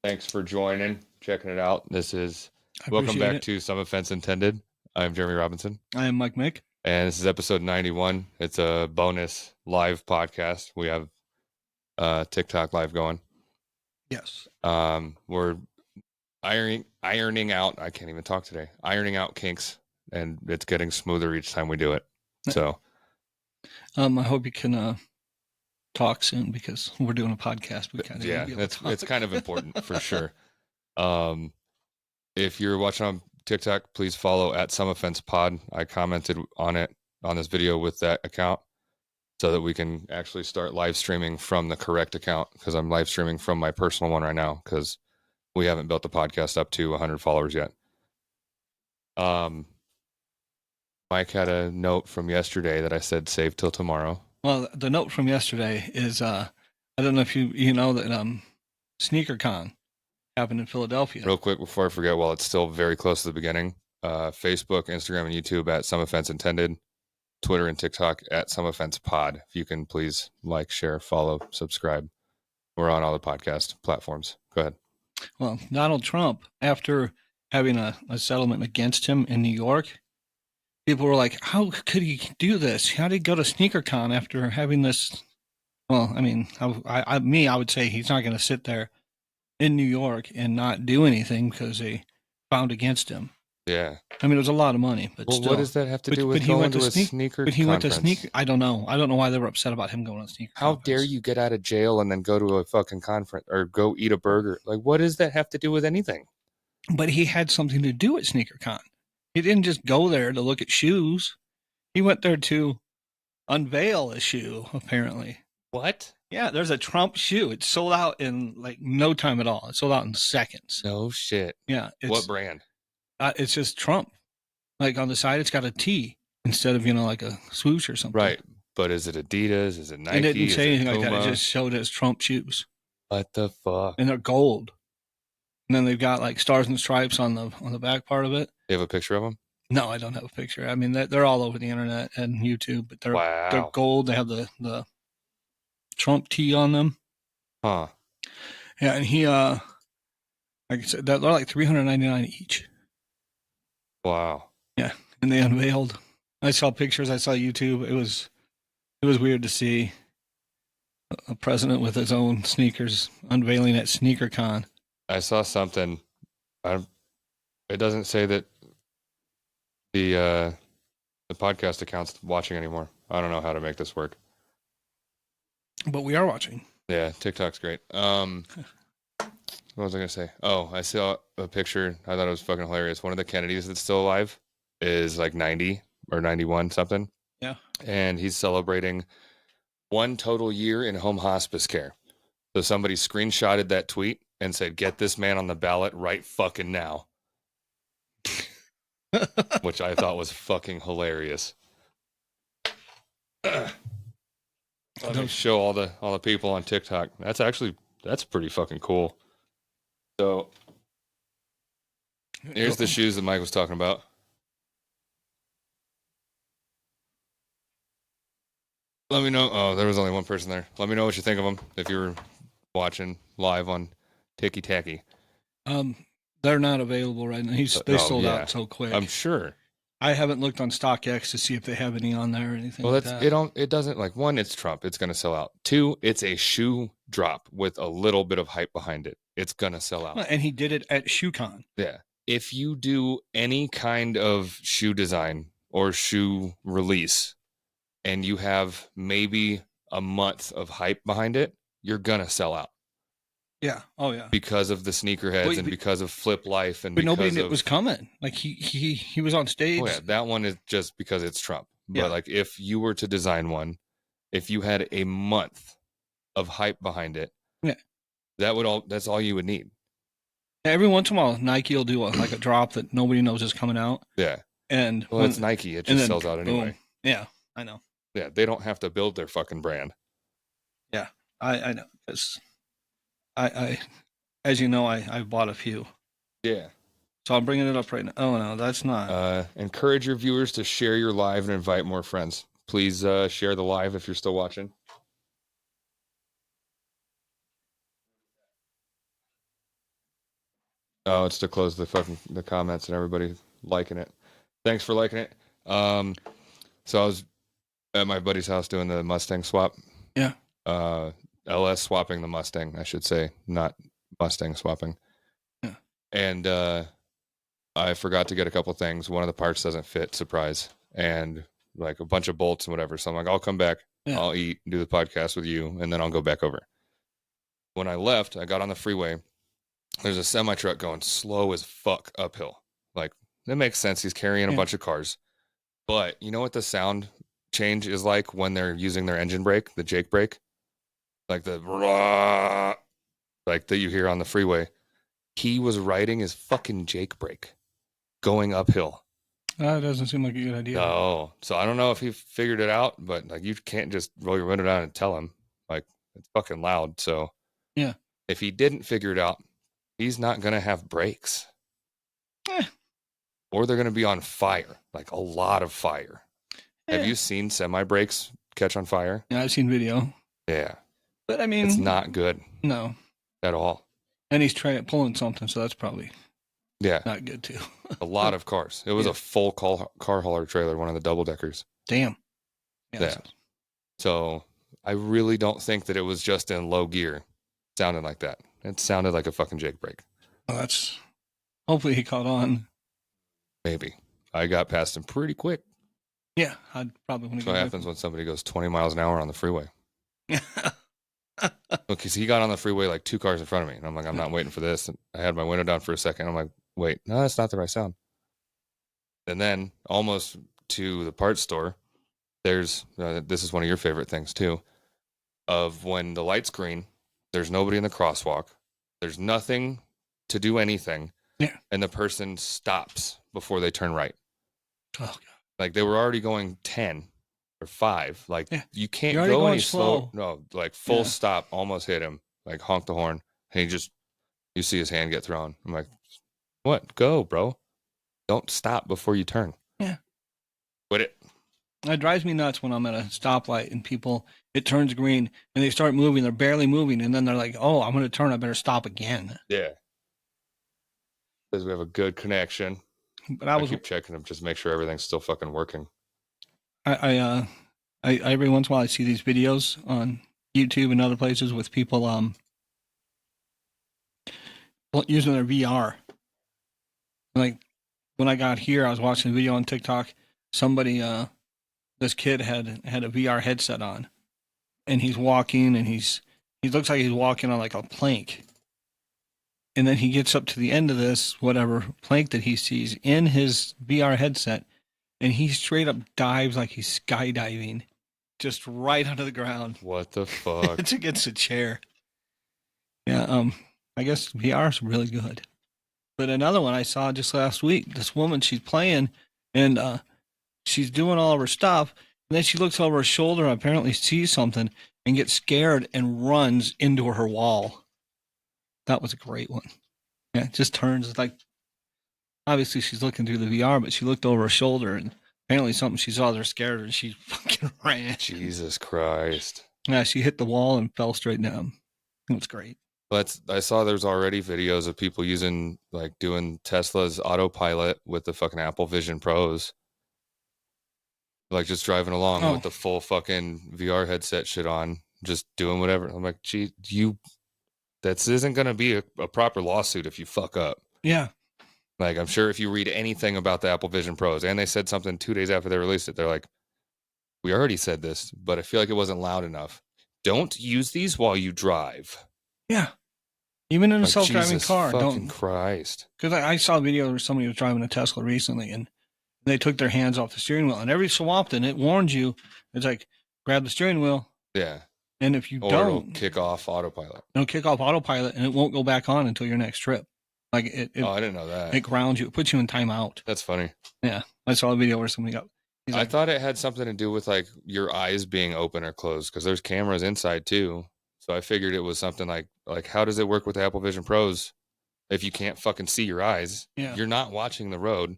Thanks for joining, checking it out. Welcome Appreciate back it. to Some Offense Intended. I'm Jeremy Robinson, I am Mike Mick. and this is episode 91. It's a bonus live podcast. We have TikTok live going. Yes. We're ironing out. I can't even talk today. Ironing out kinks, and it's getting smoother each time we do it. So, I hope you can talk soon because we're doing a podcast. We kind of yeah, it's kind of important for sure. If you're watching on TikTok, please follow at Some Offense Pod. I commented on this video with that account so that we can actually start live streaming from the correct account, because I'm live streaming from my personal one right now because we haven't built the podcast up to 100 followers yet. Mike had a note from yesterday that I said save till tomorrow. Well, the note from yesterday is I don't know if you know that SneakerCon happened in Philadelphia. Real quick before I forget, while it's still very close to the beginning, Facebook, Instagram, and YouTube at Some Offense Intended. Twitter and TikTok at Some Offense Pod. If you can please like, share, follow, subscribe. We're on all the podcast platforms. Go ahead. Well, Donald Trump, after having a settlement against him in New York, people were like, how could he do this? How did he go to SneakerCon after having this? Well, I mean, I would say he's not going to sit there in New York and not do anything because they found against him. Yeah. I mean, it was a lot of money, but well, still. What does that have to do with going to a sneaker But he conference? went to sneaker. I don't know. I don't know why they were upset about him going to sneaker How conference. dare you get out of jail and then go to a fucking conference or go eat a burger? Like, what does that have to do with anything? But he had something to do at SneakerCon. He didn't just go there to look at shoes. He went there to unveil a shoe, apparently. What? Yeah, there's a Trump shoe. It sold out in like no time at all. It sold out in seconds. No shit. Yeah. What brand? It's just Trump. Like on the side, it's got a T instead of, like a swoosh or something. Right. But is it Adidas? Is it Nike? It didn't say anything like that. Puma? It just showed as Trump shoes. What the fuck? And they're gold. And then they've got like stars and stripes on the back part of it. You have a picture of them? No, I don't have a picture. I mean, they're all over the internet and YouTube, but they're gold. They have the Trump T on them. Huh. Yeah, and he like I said, they're like $399 each. Wow. Yeah, and they unveiled. I saw pictures. I saw YouTube. It was weird to see a president with his own sneakers unveiling at SneakerCon. I saw something. It doesn't say that the podcast account's watching anymore. I don't know how to make this work. But we are watching. Yeah, TikTok's great. What was I gonna say? Oh, I saw a picture. I thought it was fucking hilarious. One of the Kennedys that's still alive is like 90 or 91 something. Yeah. And he's celebrating 1 total year in home hospice care. So somebody screenshotted that tweet and said, "Get this man on the ballot right fucking now." Which I thought was fucking hilarious. Let me show all the people on TikTok. That's pretty fucking cool. So here's the shoes that Mike was talking about. Let me know. Oh, there was only one person there. Let me know what you think of them if you were watching live on Tiki Tacky. They're not available right now. They sold out so quick. I'm sure. I haven't looked on StockX to see if they have any on there or anything. Well, it doesn't, like, 1, it's Trump. It's going to sell out. 2, it's a shoe drop with a little bit of hype behind it. It's going to sell out. And he did it at ShoeCon. Yeah. If you do any kind of shoe design or shoe release and you have maybe a month of hype behind it, you're going to sell out. Yeah. Oh, yeah. Because of the sneakerheads and because of Flip Life. But nobody knew it was coming. Like, he was on stage. Oh, yeah. That one is just because it's Trump. But, like, if you were to design one, if you had a month of hype behind it, that's all you would need. Every once in a while, Nike will do a drop that nobody knows is coming out. Yeah. And it's Nike. It just sells out anyway. Boom. Yeah, I know. Yeah, they don't have to build their fucking brand. Yeah, I know. Because I as you know, I bought a few. Yeah. So I'm bringing it up right now. Oh, no, that's not. Encourage your viewers to share your live and invite more friends. Please share the live if you're still watching. Oh, it's to close the comments and everybody liking it. Thanks for liking it. So I was at my buddy's house doing the Mustang swap. Yeah. LS swapping the Mustang, I should say, not Mustang swapping. Yeah. And I forgot to get a couple things. One of the parts doesn't fit, surprise, and like a bunch of bolts and whatever. So I'm like, I'll come back, I'll eat, do the podcast with you, and then I'll go back over. When I left, I got on the freeway. There's a semi truck going slow as fuck uphill. Like, that makes sense. He's carrying a bunch of cars. But you know what the sound change is like when they're using their engine brake, the Jake brake? Like the like that you hear on the freeway. He was riding his fucking Jake brake going uphill. That doesn't seem like a good idea. No. So I don't know if he figured it out, but like you can't just roll your window down and tell him. Like, it's fucking loud. So yeah, if he didn't figure it out, he's not going to have brakes. Or they're going to be on fire, like a lot of fire. Have you seen semi brakes catch on fire? Yeah, I've seen video. Yeah. But I mean, it's not good. No. At all. And he's pulling something, so that's probably not good too. A lot of cars. It was a full car hauler trailer, one of the double deckers. Damn. Yeah. So I really don't think that it was just in low gear. It sounded like that. It sounded like a fucking Jake brake. Well, hopefully he caught on. Maybe. I got past him pretty quick. Yeah, I'd probably want to go. What happens when somebody goes 20 miles an hour on the freeway? Because he got on the freeway like 2 cars in front of me. And I'm like, I'm not waiting for this. And I had my window down for a second. I'm like, wait, no, that's not the right sound. And then almost to the parts store, there's, this is one of your favorite things too, of when the light's green, there's nobody in the crosswalk. There's nothing to do anything. Yeah. And the person stops before they turn right. Oh, God. Like they were already going 10 or 5. Like you can't You're go any slow. No, like full stop, almost hit him, like honk the horn. And you see his hand get thrown. I'm like, what? Go, bro. Don't stop before you turn. Yeah. Quit it. It drives me nuts when I'm at a stoplight and it turns green and they start moving. They're barely moving. And then they're like, oh, I'm going to turn. I better stop again. Yeah. Because we have a good connection. But I keep checking them, just make sure everything's still fucking working. I every once in a while I see these videos on YouTube and other places with people using their VR. Like when I got here, I was watching a video on TikTok. Somebody, this kid had a VR headset on, and he's walking, and he looks like he's walking on like a plank. And then he gets up to the end of this, whatever plank that he sees in his VR headset, and he straight up dives like he's skydiving, just right onto the ground. What the fuck? It's against a chair. Yeah, I guess VR is really good. But another one I saw just last week, this woman, she's playing, and she's doing all of her stuff, and then she looks over her shoulder and apparently sees something and gets scared and runs into her wall. That was a great one. Yeah, it just turns like, obviously she's looking through the VR, but she looked over her shoulder and apparently something she saw there scared her and she fucking ran. Jesus Christ. Yeah, she hit the wall and fell straight down. It was great. I saw there's already videos of people doing Tesla's autopilot with the fucking Apple Vision Pros. Like just driving along with the full fucking VR headset shit on, just doing whatever. I'm like, gee, that isn't going to be a proper lawsuit if you fuck up. Yeah. Like, I'm sure if you read anything about the Apple Vision Pros, and they said something 2 days after they released it, they're like, we already said this, but I feel like it wasn't loud enough. Don't use these while you drive. Yeah. Even in a self-driving car. Fucking Christ. Because I saw a video where somebody was driving a Tesla recently, and they took their hands off the steering wheel, and every so often it warns you. It's like, grab the steering wheel. Yeah. And if you it'll kick off autopilot. It'll kick off autopilot, and it won't go back on until your next trip. Like I didn't know that. It grounds you. It puts you in timeout. That's funny. Yeah. I saw a video where somebody got... I thought it had something to do with like your eyes being open or closed, because there's cameras inside too. So I figured it was something like how does it work with the Apple Vision Pros if you can't fucking see your eyes? Yeah. You're not watching the road.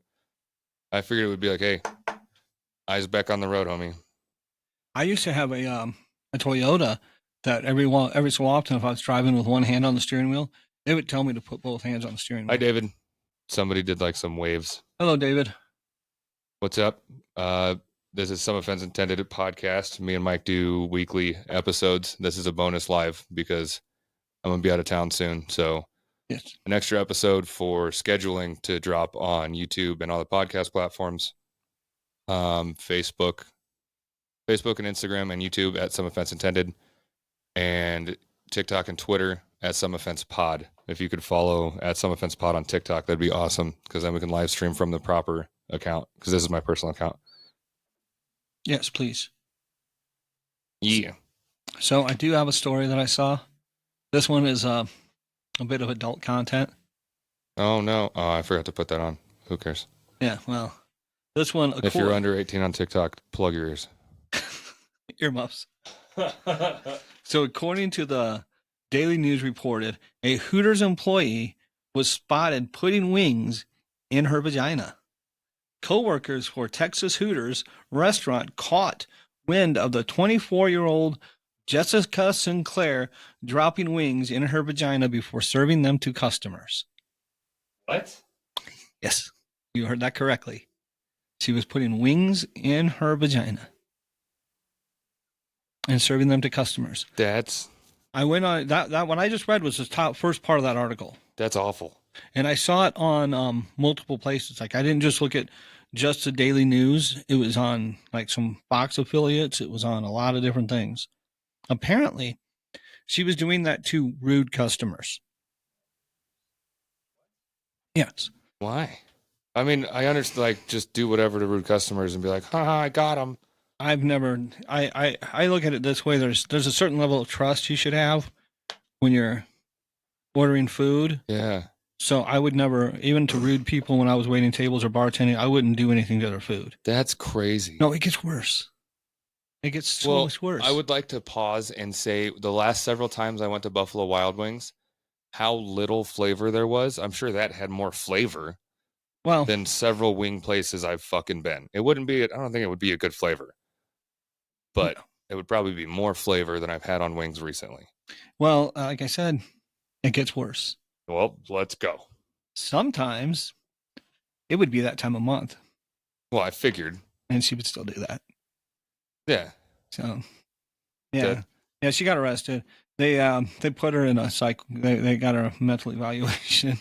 I figured it would be like, hey, eyes back on the road, homie. I used to have a Toyota that every so often, if I was driving with one hand on the steering wheel, It would tell me to put both hands on the steering Hi, wheel. David. Somebody did like some waves. Hello, David. What's up? This is Some Offense Intended podcast. Me and Mike do weekly episodes. This is a bonus live because I'm going to be out of town soon. So Yes. an extra episode for scheduling to drop on YouTube and all the podcast platforms. Facebook and Instagram and YouTube at Some Offense Intended, and TikTok and Twitter at Some Offense Pod. If you could follow at Some Offense Pod on TikTok, that'd be awesome, because then we can live stream from the proper account, because this is my personal account. Yes, please. Yeah. So I do have a story that I saw. This one is a bit of adult content. Oh, no. Oh, I forgot to put that on. Who cares? Yeah, well, this one... If you're under 18 on TikTok, plug your ears. Earmuffs. So according to the Daily News reported, a Hooters employee was spotted putting wings in her vagina. Coworkers for Texas Hooters restaurant caught wind of the 24-year-old Jessica Sinclair dropping wings in her vagina before serving them to customers. What? Yes, you heard that correctly. She was putting wings in her vagina and serving them to customers. I went on that what I just read was the first part of that article. That's awful. And I saw it on multiple places. Like, I didn't just look at just the Daily News. It was on like some Fox affiliates. It was on a lot of different things. Apparently, she was doing that to rude customers. Yes. Why? I mean, I understand, like, just do whatever to rude customers and be like, haha, I got them. I've never, I look at it this way. There's a certain level of trust you should have when you're ordering food. Yeah. So I would never, even to rude people when I was waiting tables or bartending, I wouldn't do anything to their food. That's crazy. No, it gets worse. It gets so much worse. I would like to pause and say the last several times I went to Buffalo Wild Wings, how little flavor there was. I'm sure that had more flavor than several wing places I've fucking been. It wouldn't be, I don't think it would be a good flavor, but it would probably be more flavor than I've had on wings recently. Well, like I said, it gets worse. Well, let's go. Sometimes it would be that time of month. Well, I figured. And she would still do that. Yeah. So, yeah. Yeah, she got arrested. They put her in a psych. They got her a mental evaluation.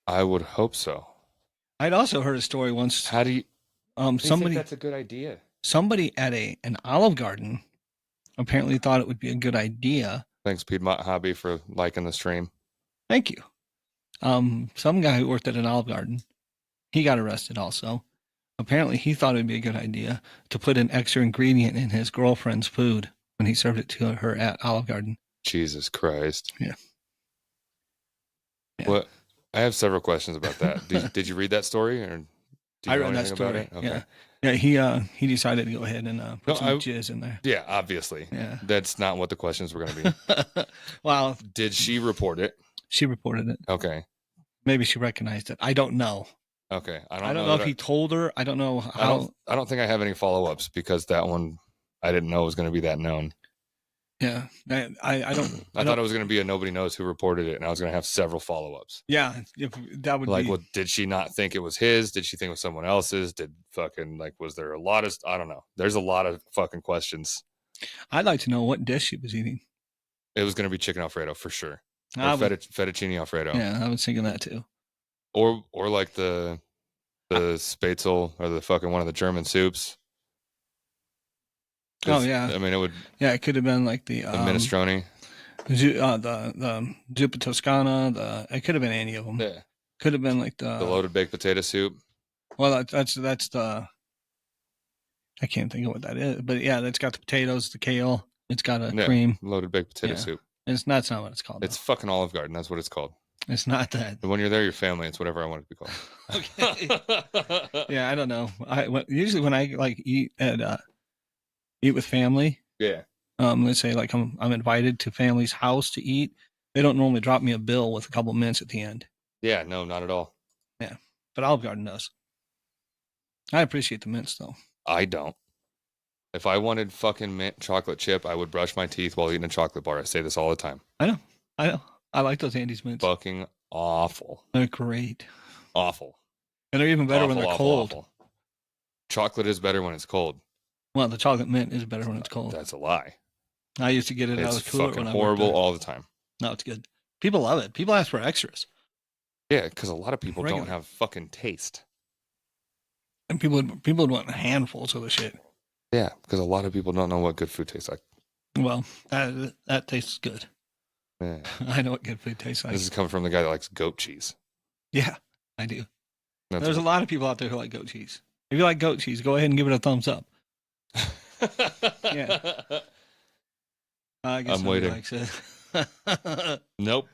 I would hope so. I'd also heard a story once. How do you somebody think that's a good idea? Somebody at an Olive Garden apparently thought it would be a good idea. Thanks, Piedmont Hobby, for liking the stream. Thank you. Some guy who worked at an Olive Garden, he got arrested also. Apparently, he thought it would be a good idea to put an extra ingredient in his girlfriend's food when he served it to her at Olive Garden. Jesus Christ. Yeah. Well, I have several questions about that. Did you read that story, or do you I know read that anything story. About it? Okay. Yeah. He decided to go ahead and put some jizz in there. Yeah, obviously. Yeah. That's not what the questions were going to be. Well, did she report it? She reported it. Okay. Maybe she recognized it. I don't know. Okay. I don't know if he told her. I don't know how. I don't think I have any follow-ups, because that one I didn't know was going to be that known. Yeah. I don't. I thought it was going to be a nobody knows who reported it, and I was going to have several follow-ups. Yeah. If that would like, be. Well, did she not think it was his? Did she think it was someone else's? Was there a lot of, I don't know. There's a lot of fucking questions. I'd like to know what dish she was eating. It was going to be chicken Alfredo for sure. Or fettuccine Alfredo. Yeah, I was thinking that too. Or like the Spätzle, or the fucking one of the German soups. Oh yeah. I mean, it would. Yeah, it could have been like the minestrone, the zuppa toscana. It could have been any of them. Yeah. Could have been like the loaded baked potato soup. Well, that's the. I can't think of what that is, but yeah, it's got the potatoes, the kale. It's got a cream. Loaded baked potato soup. That's not what it's called. It's fucking Olive Garden. That's what it's called. It's not that. And when you're there, your family. It's whatever I want it to be called. Okay. Yeah, I don't know. Usually when I like eat with family. Yeah. Let's say like I'm invited to family's house to eat. They don't normally drop me a bill with a couple of mints at the end. Yeah, no, not at all. Yeah, but Olive Garden does. I appreciate the mints though. I don't. If I wanted fucking mint chocolate chip, I would brush my teeth while eating a chocolate bar. I say this all the time. I know. I like those Andes mints. Fucking awful. They're great. Awful. And they're even better when they're cold. Awful. Chocolate is better when it's cold. Well, the chocolate mint is better when it's cold. That's a lie. I used to get it out of the cooler fucking when horrible I worked there. all the time. No, it's good. People love it. People ask for extras. Yeah, because a lot of people don't have fucking taste. And people would want handfuls of the shit. Yeah, because a lot of people don't know what good food tastes like. Well, that tastes good. Yeah. I know what good food tastes like. This is coming from the guy that likes goat cheese. Yeah, I do. There's a lot of people out there who like goat cheese. If you like goat cheese, go ahead and give it a thumbs up. Yeah. I guess I'm waiting. Likes it. Nope.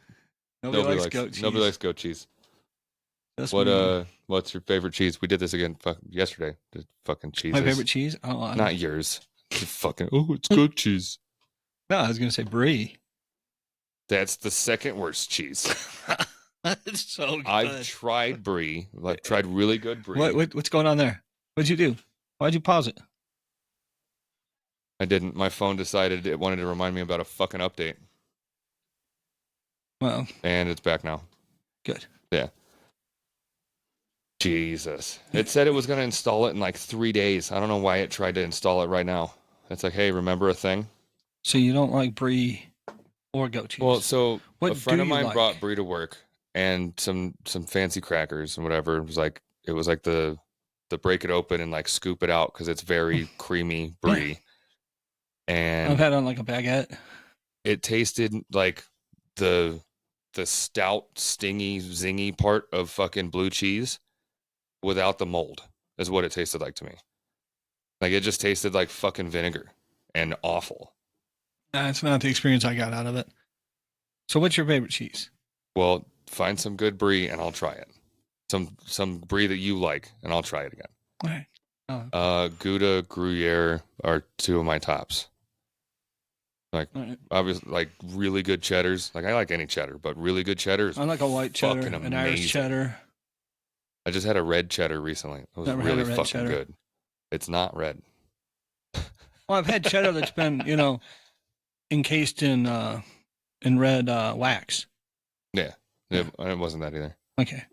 Nobody likes goat cheese. Nobody likes goat cheese. That's what's your favorite cheese? We did this again yesterday. The fucking cheese. My favorite cheese? Oh, not yours. Fucking it's goat cheese. No, I was gonna say brie. That's the second worst cheese. It's so good. I've tried brie. Like tried really good brie. What's going on there? What'd you do? Why'd you pause it? I didn't. My phone decided it wanted to remind me about a fucking update. Well. And it's back now. Good. Yeah. Jesus. It said it was going to install it in like 3 days. I don't know why it tried to install it right now. It's like, hey, remember a thing? So you don't like brie or goat cheese? Well, so a friend of mine brought brie to work and some fancy crackers and whatever. It was like the break it open and like scoop it out because it's very creamy brie. Yeah. And I've had it on like a baguette. It tasted like the stout, stingy, zingy part of fucking blue cheese without the mold is what it tasted like to me. Like it just tasted like fucking vinegar and awful. That's not the experience I got out of it. So what's your favorite cheese? Well, find some good brie and I'll try it. Some brie that you like and I'll try it again. All right. Gouda, Gruyere are two of my tops. Like obviously, like really good cheddars. Like I like any cheddar, but really good cheddars. I like a white cheddar, an Irish cheddar. I just had a red cheddar recently. It was really fucking good. It's not red. Well, I've had cheddar that's been, encased in red wax. Yeah, it wasn't that either. Okay,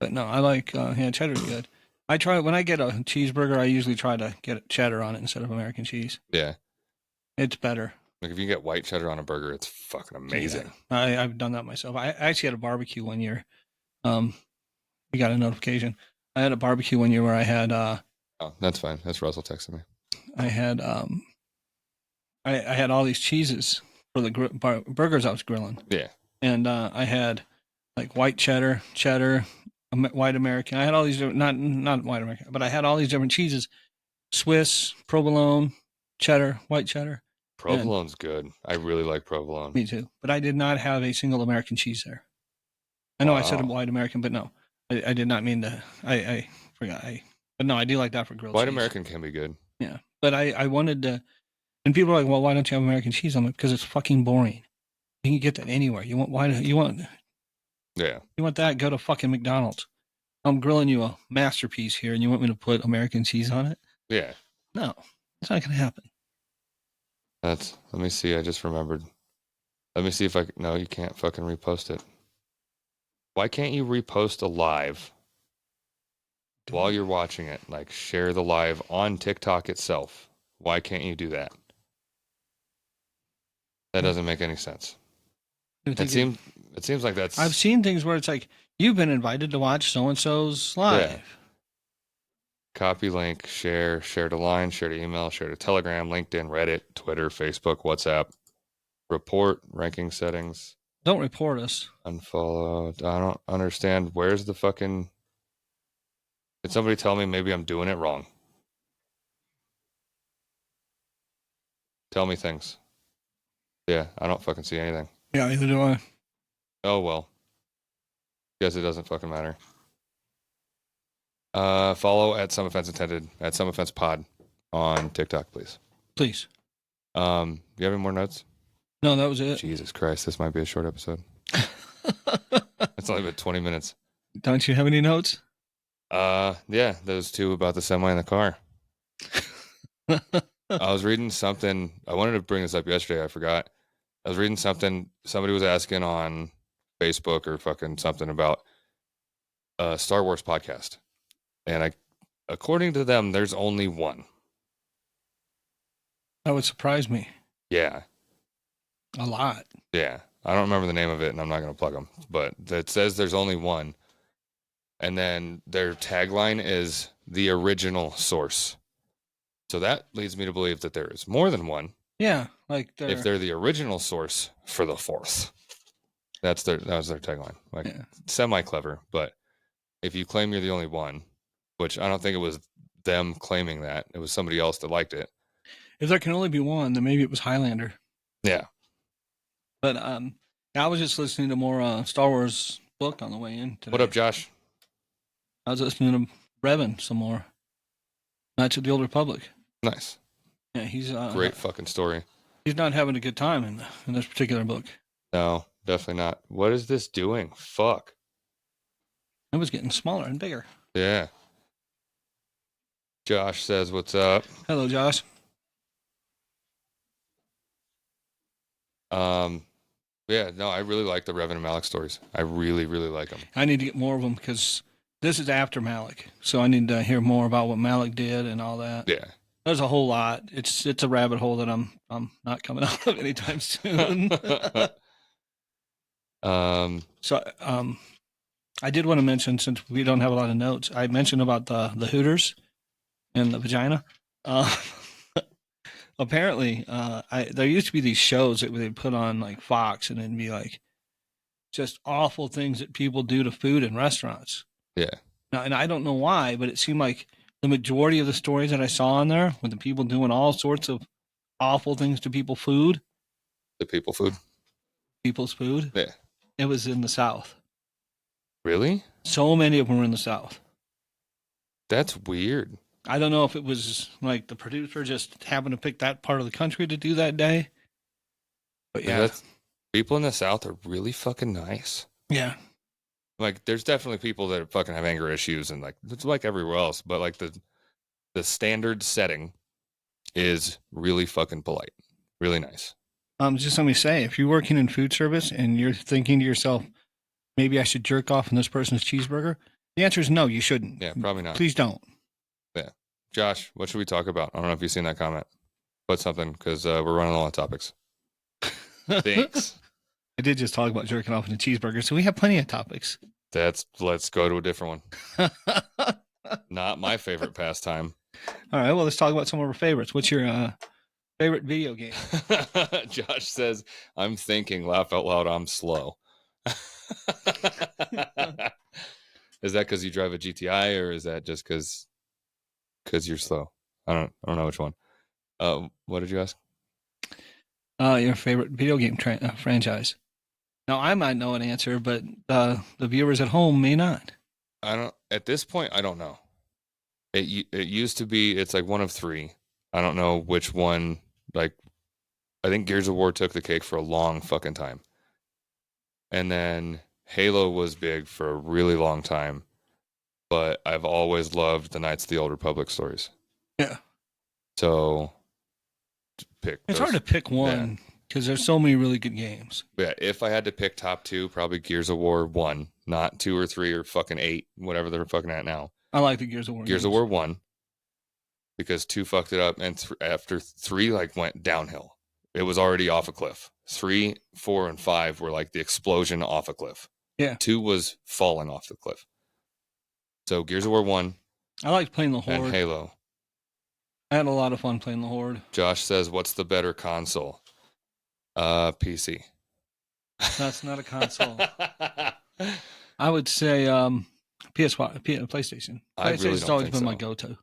but no, I like cheddar's good. I try when I get a cheeseburger, I usually try to get cheddar on it instead of American cheese. Yeah, it's better. Like if you get white cheddar on a burger, it's fucking amazing. Yeah. I've done that myself. I actually had a barbecue one year. We got a notification. I had a barbecue one year where I had. Oh, that's fine. That's Russell texting me. I had I had all these cheeses for the burgers I was grilling. Yeah. And I had like white cheddar, white American. I had all these different, not white American, but I had all these different cheeses: Swiss, provolone, cheddar, white cheddar. Provolone's good. I really like provolone. Me too. But I did not have a single American cheese there. I know I said white American, but no, I did not mean to. I forgot. But no, I do like that for grilled cheese. White American can be good. Yeah, but I wanted to. And people are like, well, why don't you have American cheese? I'm like, because it's fucking boring. You can get that anywhere. You want that? Go to fucking McDonald's. I'm grilling you a masterpiece here, and you want me to put American cheese on it? Yeah. No, it's not going to happen. Let me see. I just remembered. Let me see if no, you can't fucking repost it. Why can't you repost a live while you're watching it? Like share the live on TikTok itself. Why can't you do that? That doesn't make any sense. It seems like that's. I've seen things where it's like you've been invited to watch so and so's live. Yeah. Copy link, share to line, share to email, share to Telegram, LinkedIn, Reddit, Twitter, Facebook, WhatsApp. Report ranking settings. Don't report us. Unfollow. I don't understand. Where's the fucking? Did somebody tell me maybe I'm doing it wrong? Tell me things. Yeah, I don't fucking see anything. Yeah, neither do I. Oh, well. Guess it doesn't fucking matter. Follow at Some Offense Intended, at Some Offense Pod on TikTok, please. Please. Do you have any more notes? No, that was it. Jesus Christ, this might be a short episode. It's only been 20 minutes. Don't you have any notes? Yeah, those two about the semi in the car. I was reading something. I wanted to bring this up yesterday. I forgot. I was reading something. Somebody was asking on Facebook or fucking something about a Star Wars podcast, and according to them, there's only one. That would surprise me Yeah, a lot. yeah. I don't remember the name of it, and I'm not going to plug them, but it says there's only one. And then their tagline is the original source. So that leads me to believe that there is more than one. Yeah, like If they're the original source for the Force, that was their tagline. Like semi clever, but if you claim you're the only one, which I don't think it was them claiming that, it was somebody else that liked it. If there can only be one, then maybe it was Highlander. Yeah. But I was just listening to more Star Wars book on the way in today. What up, Josh? I was listening to Revan some more. Knights of the Old Republic. Nice. Yeah, he's great fucking story. He's not having a good time in this particular book. No, definitely not. What is this doing? Fuck. It was getting smaller and bigger. Yeah. Josh says, "What's up?" Hello, Josh. Yeah, no, I really like the Revan and Malik stories. I really, really like them. I need to get more of them because this is after Malik, so I need to hear more about what Malik did and all that. Yeah, there's a whole lot. It's a rabbit hole that I'm not coming out of anytime soon. I did want to mention, since we don't have a lot of notes, I mentioned about the Hooters and the vagina. Apparently, there used to be these shows that they put on like Fox, and it'd be like just awful things that people do to food in restaurants. Yeah. Now, and I don't know why, but it seemed like the majority of the stories that I saw on there with the people doing all sorts of awful things to people's food. People's food. Yeah. It was in the South. Really? So many of them were in the South. That's weird. I don't know if it was like the producer just happened to pick that part of the country to do that day. But yeah. People in the South are really fucking nice. Yeah. Like, there's definitely people that fucking have anger issues, and like it's like everywhere else, but like the standard setting is really fucking polite, really nice. Just let me say, if you're working in food service and you're thinking to yourself, maybe I should jerk off on this person's cheeseburger, the answer is no, you shouldn't. Yeah, probably not. Please don't. Yeah. Josh, what should we talk about? I don't know if you've seen that comment. Put something, because we're running low on topics. Thanks. I did just talk about jerking off in a cheeseburger, so we have plenty of topics. Let's go to a different one. Not my favorite pastime. All right, well, let's talk about some of our favorites. What's your favorite video game? Josh says, I'm thinking, laugh out loud, I'm slow. Is that because you drive a GTI, or is that just because you're slow? I don't know which one. What did you ask? Your favorite video game franchise. Now, I might know an answer, but the viewers at home may not. At this point, I don't know. It used to be, it's like one of three. I don't know which one. Like, I think Gears of War took the cake for a long fucking time. And then Halo was big for a really long time. But I've always loved the Knights of the Old Republic stories. Yeah. So, it's hard to pick one because there's so many really good games. Yeah, if I had to pick top two, probably Gears of War 1, not 2 or 3 or fucking 8, whatever they're fucking at now. I like the Gears of War. Gears of War 1, because 2 fucked it up, and after 3 like went downhill. It was already off a cliff. 3, 4, and 5 were like the explosion off a cliff. Yeah. 2 was falling off the cliff. So Gears of War 1. I liked playing the Horde. And Halo. I had a lot of fun playing the Horde. Josh says, what's the better console? PC. That's not a console. I would say PlayStation. PlayStation's always been my go-to.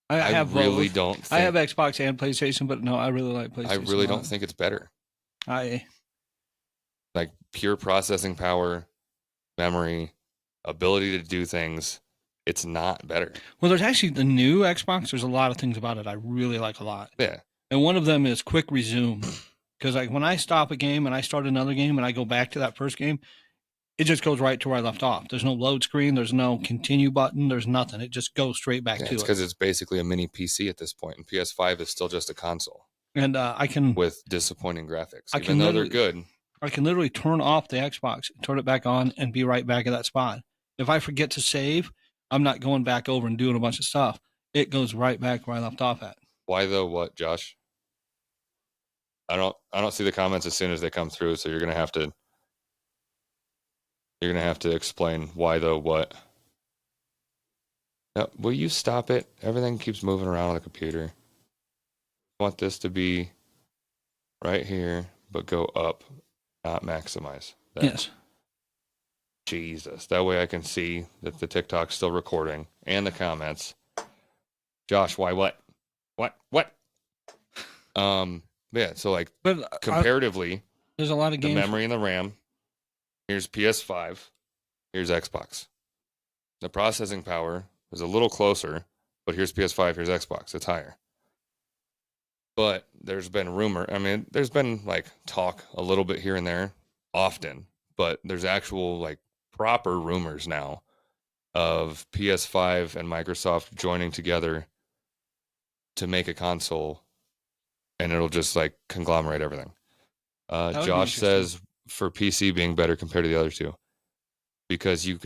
I have really both. don't. I have Xbox and PlayStation, but no, I really like PlayStation. I really don't think it's better. Like pure processing power, memory, ability to do things. It's not better. Well, there's actually the new Xbox. There's a lot of things about it I really like a lot. Yeah. And one of them is quick resume. Because like when I stop a game and I start another game and I go back to that first game, it just goes right to where I left off. There's no load screen. There's no continue button. There's nothing. It just goes straight back to it. It's because it's basically a mini PC at this point, and PS5 is still just a console. And I can with disappointing graphics, I even can though they're literally good. I can literally turn off the Xbox, turn it back on, and be right back at that spot. If I forget to save, I'm not going back over and doing a bunch of stuff. It goes right back where I left off at. Why though? What, Josh? I don't see the comments as soon as they come through, so you're gonna have to explain why though what. Now, will you stop it? Everything keeps moving around on the computer. I want this to be right here, but go up, not maximize. There. Yes. Jesus. That way I can see that the TikTok's still recording and the comments. Josh, why what? What? Yeah, so like But comparatively, there's a lot of the games. memory and the RAM, here's PS5, here's Xbox. The processing power is a little closer, but here's PS5, here's Xbox. It's higher. But there's been there's been like talk a little bit here and there often, but there's actual like proper rumors now of PS5 and Microsoft joining together to make a console, and it'll just like conglomerate everything. Josh says for PC being better compared to the other two, because you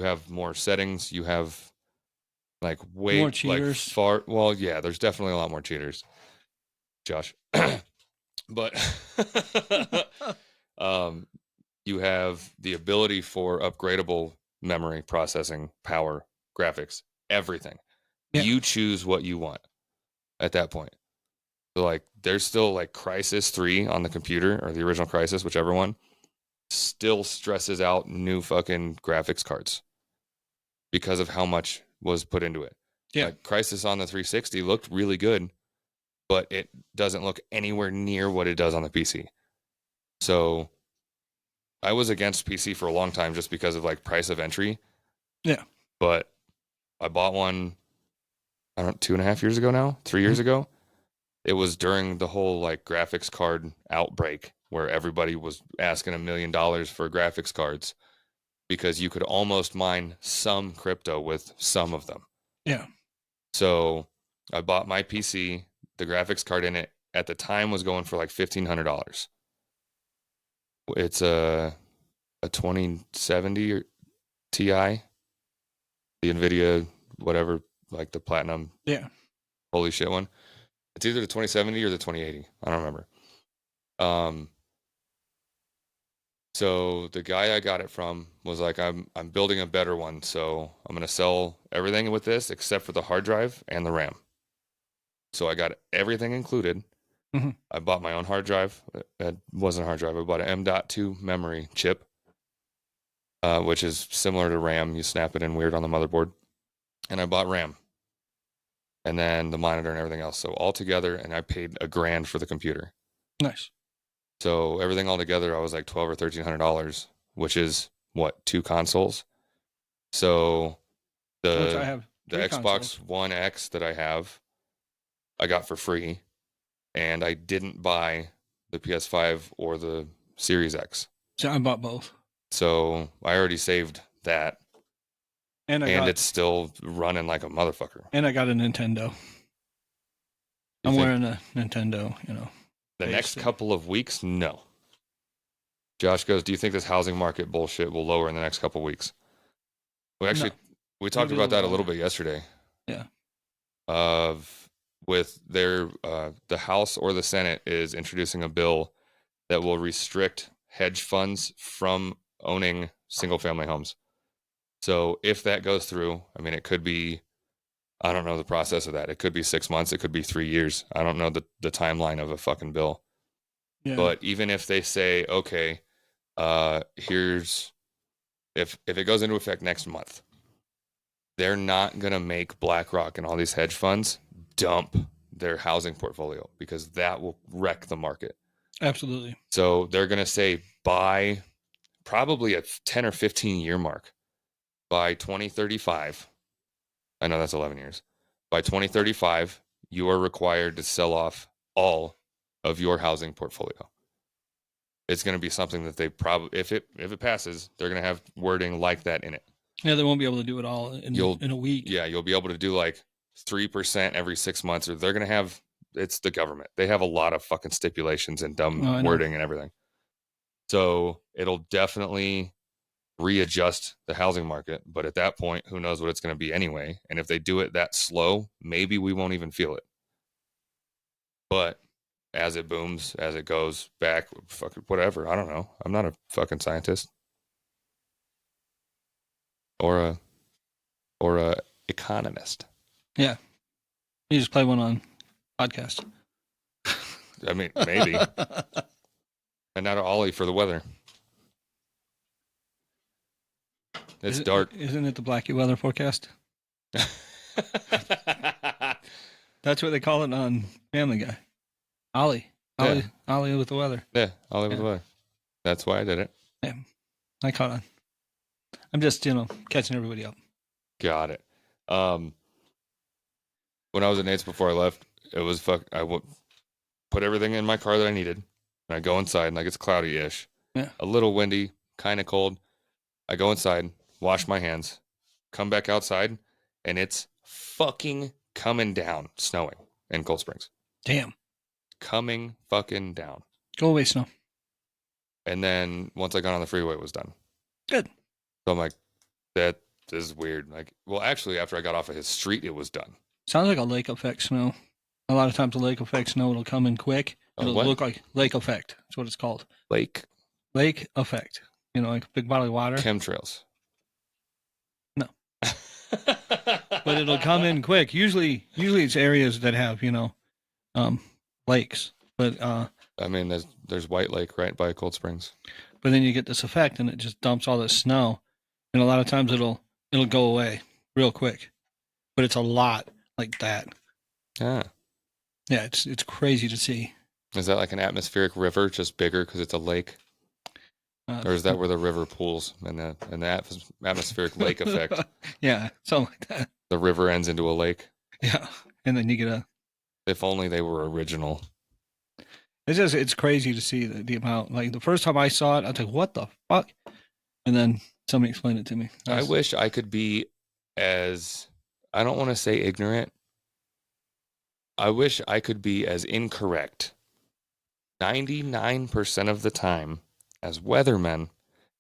have more settings, you have like way more cheaters. like far. Well, yeah, there's definitely a lot more cheaters, Josh. But you have the ability for upgradable memory, processing, power, graphics, everything. Yeah. You choose what you want at that point. So like there's still like Crysis 3 on the computer, or the original Crysis, whichever one, still stresses out new fucking graphics cards because of how much was put into it. Yeah. Like Crysis on the 360 looked really good, but it doesn't look anywhere near what it does on the PC. So I was against PC for a long time just because of like price of entry. Yeah. But I bought one, I don't know, 2.5 years ago now, 3 years ago. It was during the whole like graphics card outbreak where everybody was asking $1 million for graphics cards because you could almost mine some crypto with some of them. Yeah. So I bought my PC, the graphics card in it at the time was going for like $1,500. It's a 2070 Ti, the NVIDIA, whatever, like the platinum. Yeah. Holy shit one. It's either the 2070 or the 2080. I don't remember. So the guy I got it from was like, I'm building a better one, so I'm gonna sell everything with this except for the hard drive and the RAM. So I got everything included. Mm-hmm. I bought my own hard drive. It wasn't a hard drive. I bought an M.2 memory chip, which is similar to RAM. You snap it in weird on the motherboard. And I bought RAM. And then the monitor and everything else. So all together, and I paid $1,000 for the computer. Nice. So everything all together, I was like $1,200 or $1,300, which is what, 2 consoles. So the Xbox consoles. One X that I have, I got for free, and I didn't buy the PS5 or the Series X. So I bought both. So I already saved that. And it's still running like a motherfucker. And I got a Nintendo. I'm wearing a Nintendo, The next couple of weeks, no. Josh goes, do you think this housing market bullshit will lower in the next couple of weeks? We talked about that a little bit yesterday. Yeah. With their the House or the Senate is introducing a bill that will restrict hedge funds from owning single family homes. So if that goes through, it could be, I don't know the process of that. It could be 6 months. It could be 3 years. I don't know the timeline of a fucking bill. Yeah. But even if they say, okay, here's, if it goes into effect next month, they're not going to make BlackRock and all these hedge funds dump their housing portfolio because that will wreck the market. Absolutely. So they're going to say by probably a 10 or 15 year mark, by 2035, I know that's 11 years. By 2035, you are required to sell off all of your housing portfolio. It's going to be something that they probably, if it passes, they're going to have wording like that in it. Yeah, they won't be able to do it all in a week. Yeah, you'll be able to do like 3% every 6 months, or they're going to have it's the government. They have a lot of fucking stipulations and dumb Oh, I know. wording and everything. So it'll definitely readjust the housing market. But at that point, who knows what it's going to be anyway? And if they do it that slow, maybe we won't even feel it. But as it booms, as it goes back, fucking whatever. I don't know. I'm not a fucking scientist or a economist. Yeah. You just play one on podcast. I mean, maybe. And not an Ollie for the weather. It's dark. Isn't it the Blackie weather forecast? That's what they call it on Family Guy. Ollie with the weather. Yeah, Ollie with the weather. That's why I did it. Yeah, I caught on. I'm just, catching everybody up. Got it. When I was at Nate's before I left, it was I would put everything in my car that I needed, and I go inside, and like it's cloudy-ish. Yeah. A little windy, kind of cold. I go inside, wash my hands, come back outside, and it's fucking coming down, snowing in Cold Springs. Damn. Coming fucking down. Go away, snow. And then once I got on the freeway, it was done. Good. So I'm like, that is weird. Like, well, actually, after I got off of his street, it was done. Sounds like a lake effect snow. A lot of times the lake effect snow will come in quick. It'll look like lake effect. That's what it's called. Lake effect. Like a big body of water. Chemtrails. No. But it'll come in quick. Usually it's areas that have, lakes. But I mean, there's White Lake right by Cold Springs. But then you get this effect, and it just dumps all this snow, and a lot of times it'll go away real quick. But it's a lot like that. Ah. Yeah, it's crazy to see. Is that like an atmospheric river, just bigger because it's a lake? Or is that where the river pools and the atmospheric lake effect? Yeah, something like that. The river ends into a lake. Yeah, and then you get If only they were original. It's crazy to see the amount. Like the first time I saw it, I was like, "What the fuck?" And then somebody explained it to me. I wish I could be as, I don't want to say ignorant. I wish I could be as incorrect 99% of the time as weathermen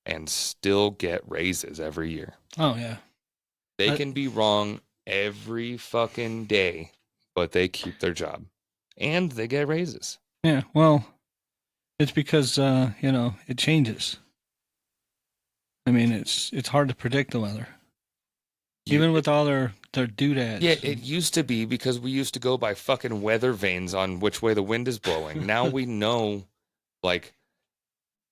and still get raises every year. Oh, yeah. They can be wrong every fucking day, but they keep their job. And they get raises. Yeah, well, it's because, it changes. I mean, it's hard to predict the weather. Even with all their doodads. Yeah, it used to be because we used to go by fucking weather vanes on which way the wind is blowing. Now we know, like,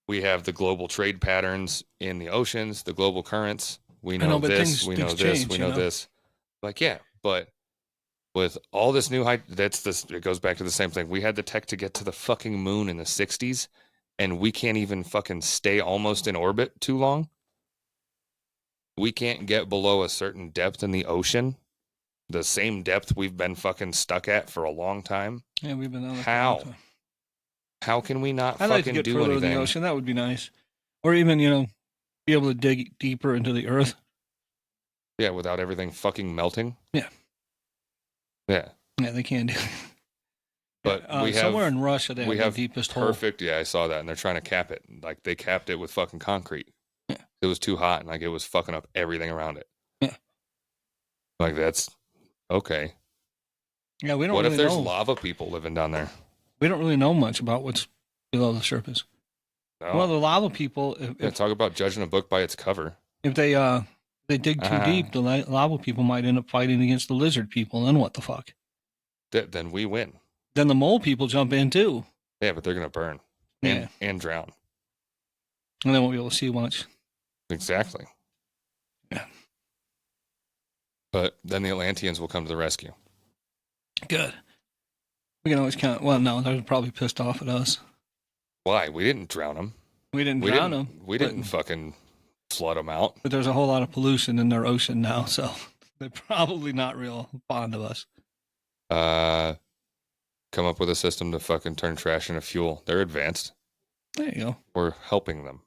we have the global trade patterns in the oceans, the global currents. We know this, we know this, we know this. Like, yeah, but with all this new height, it goes back to the same thing. We had the tech to get to the fucking moon in the 60s, and we can't even fucking stay almost in orbit too long. We can't get below a certain depth in the ocean, the same depth we've been fucking stuck at for a long time. Yeah, we've been on that. How? How can we not I'd fucking like to get do further anything? in the ocean. That would be nice. Or even, be able to dig deeper into the earth. Yeah, without everything fucking melting. Yeah. Yeah. Yeah, they can do. But we have somewhere in Russia they have the deepest perfect. Hole. Yeah, I saw that, and they're trying to cap it. Like they capped it with fucking concrete. Yeah. It was too hot, and like it was fucking up everything around it. Yeah. Like that's okay. Yeah, we don't. What really if there's know. lava people living down there? We don't really know much about what's below the surface. No. Well, the lava people. Talk about judging a book by its cover. If they dig too deep, the lava people might end up fighting against the lizard people. And then what the fuck? Then we win. Then the mole people jump in too. Yeah, but they're gonna burn and drown. And they won't be able to see much. Exactly. Yeah. But then the Atlanteans will come to the rescue. Good. We can always count. Well, no, they're probably pissed off at us. Why? We didn't drown them. We didn't drown them. We didn't fucking flood them out. But there's a whole lot of pollution in their ocean now, so they're probably not real fond of us. Come up with a system to fucking turn trash into fuel. They're advanced. There you go. We're helping them.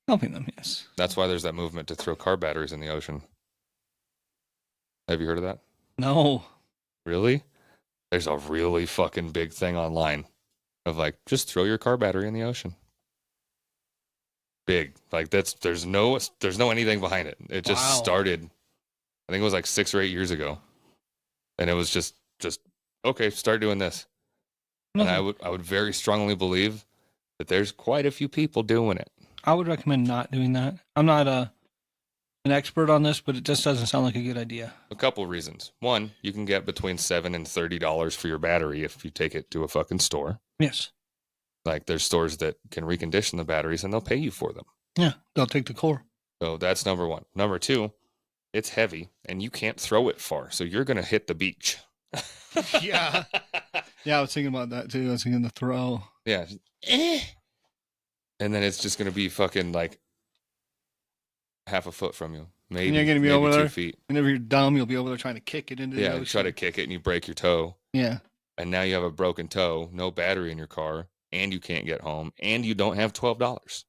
Helping them, yes. That's why there's that movement to throw car batteries in the ocean. Have you heard of that? No. Really? There's a really fucking big thing online of like, just throw your car battery in the ocean. Big. Like there's no anything behind it. It just Wow. started, I think it was like 6 or 8 years ago. And it was just okay, start doing this. And Nothing. I would very strongly believe that there's quite a few people doing it. I would recommend not doing that. I'm not an expert on this, but it just doesn't sound like a good idea. A couple reasons. One, you can get between $7 and $30 for your battery if you take it to a fucking store. Yes. Like there's stores that can recondition the batteries and they'll pay you for them. Yeah, they'll take the core. So that's number one. Number two, it's heavy and you can't throw it far. So you're going to hit the beach. Yeah. Yeah, I was thinking about that too. I was thinking the throw. Yeah. And then it's just going to be fucking like half a foot from you. Maybe, and you're going to be maybe over 2 there. feet. And if you're dumb, you'll be over there trying to kick it into the ocean. Yeah, try to kick it and you break your toe. Yeah. And now you have a broken toe, no battery in your car, and you can't get home, and you don't have $12.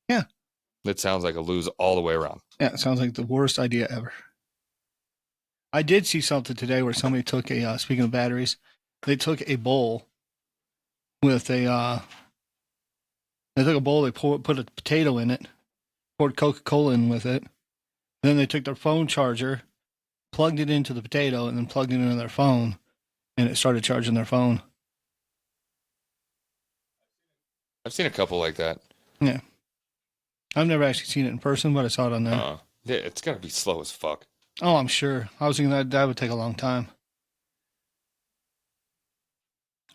Yeah. That sounds like a lose all the way around. Yeah, it sounds like the worst idea ever. I did see something today where somebody took a, speaking of batteries, they took a bowl with a, they took a bowl, they put a potato in it, poured Coca-Cola in with it. Then they took their phone charger, plugged it into the potato, and then plugged it into their phone, and it started charging their phone. I've seen a couple like that. Yeah. I've never actually seen it in person, but I saw it on there. Yeah, it's got to be slow as fuck. Oh, I'm sure. I was thinking that would take a long time.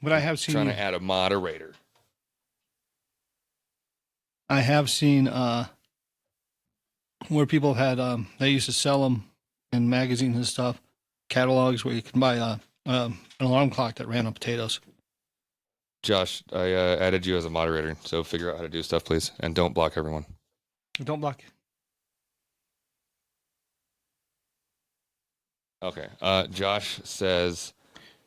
But I have seen... Trying to add a moderator. I have seen where people had... they used to sell them in magazines and stuff, catalogs where you can buy an alarm clock that ran on potatoes. Josh, I added you as a moderator, so figure out how to do stuff, please. And don't block everyone. Don't block. Okay. Josh says,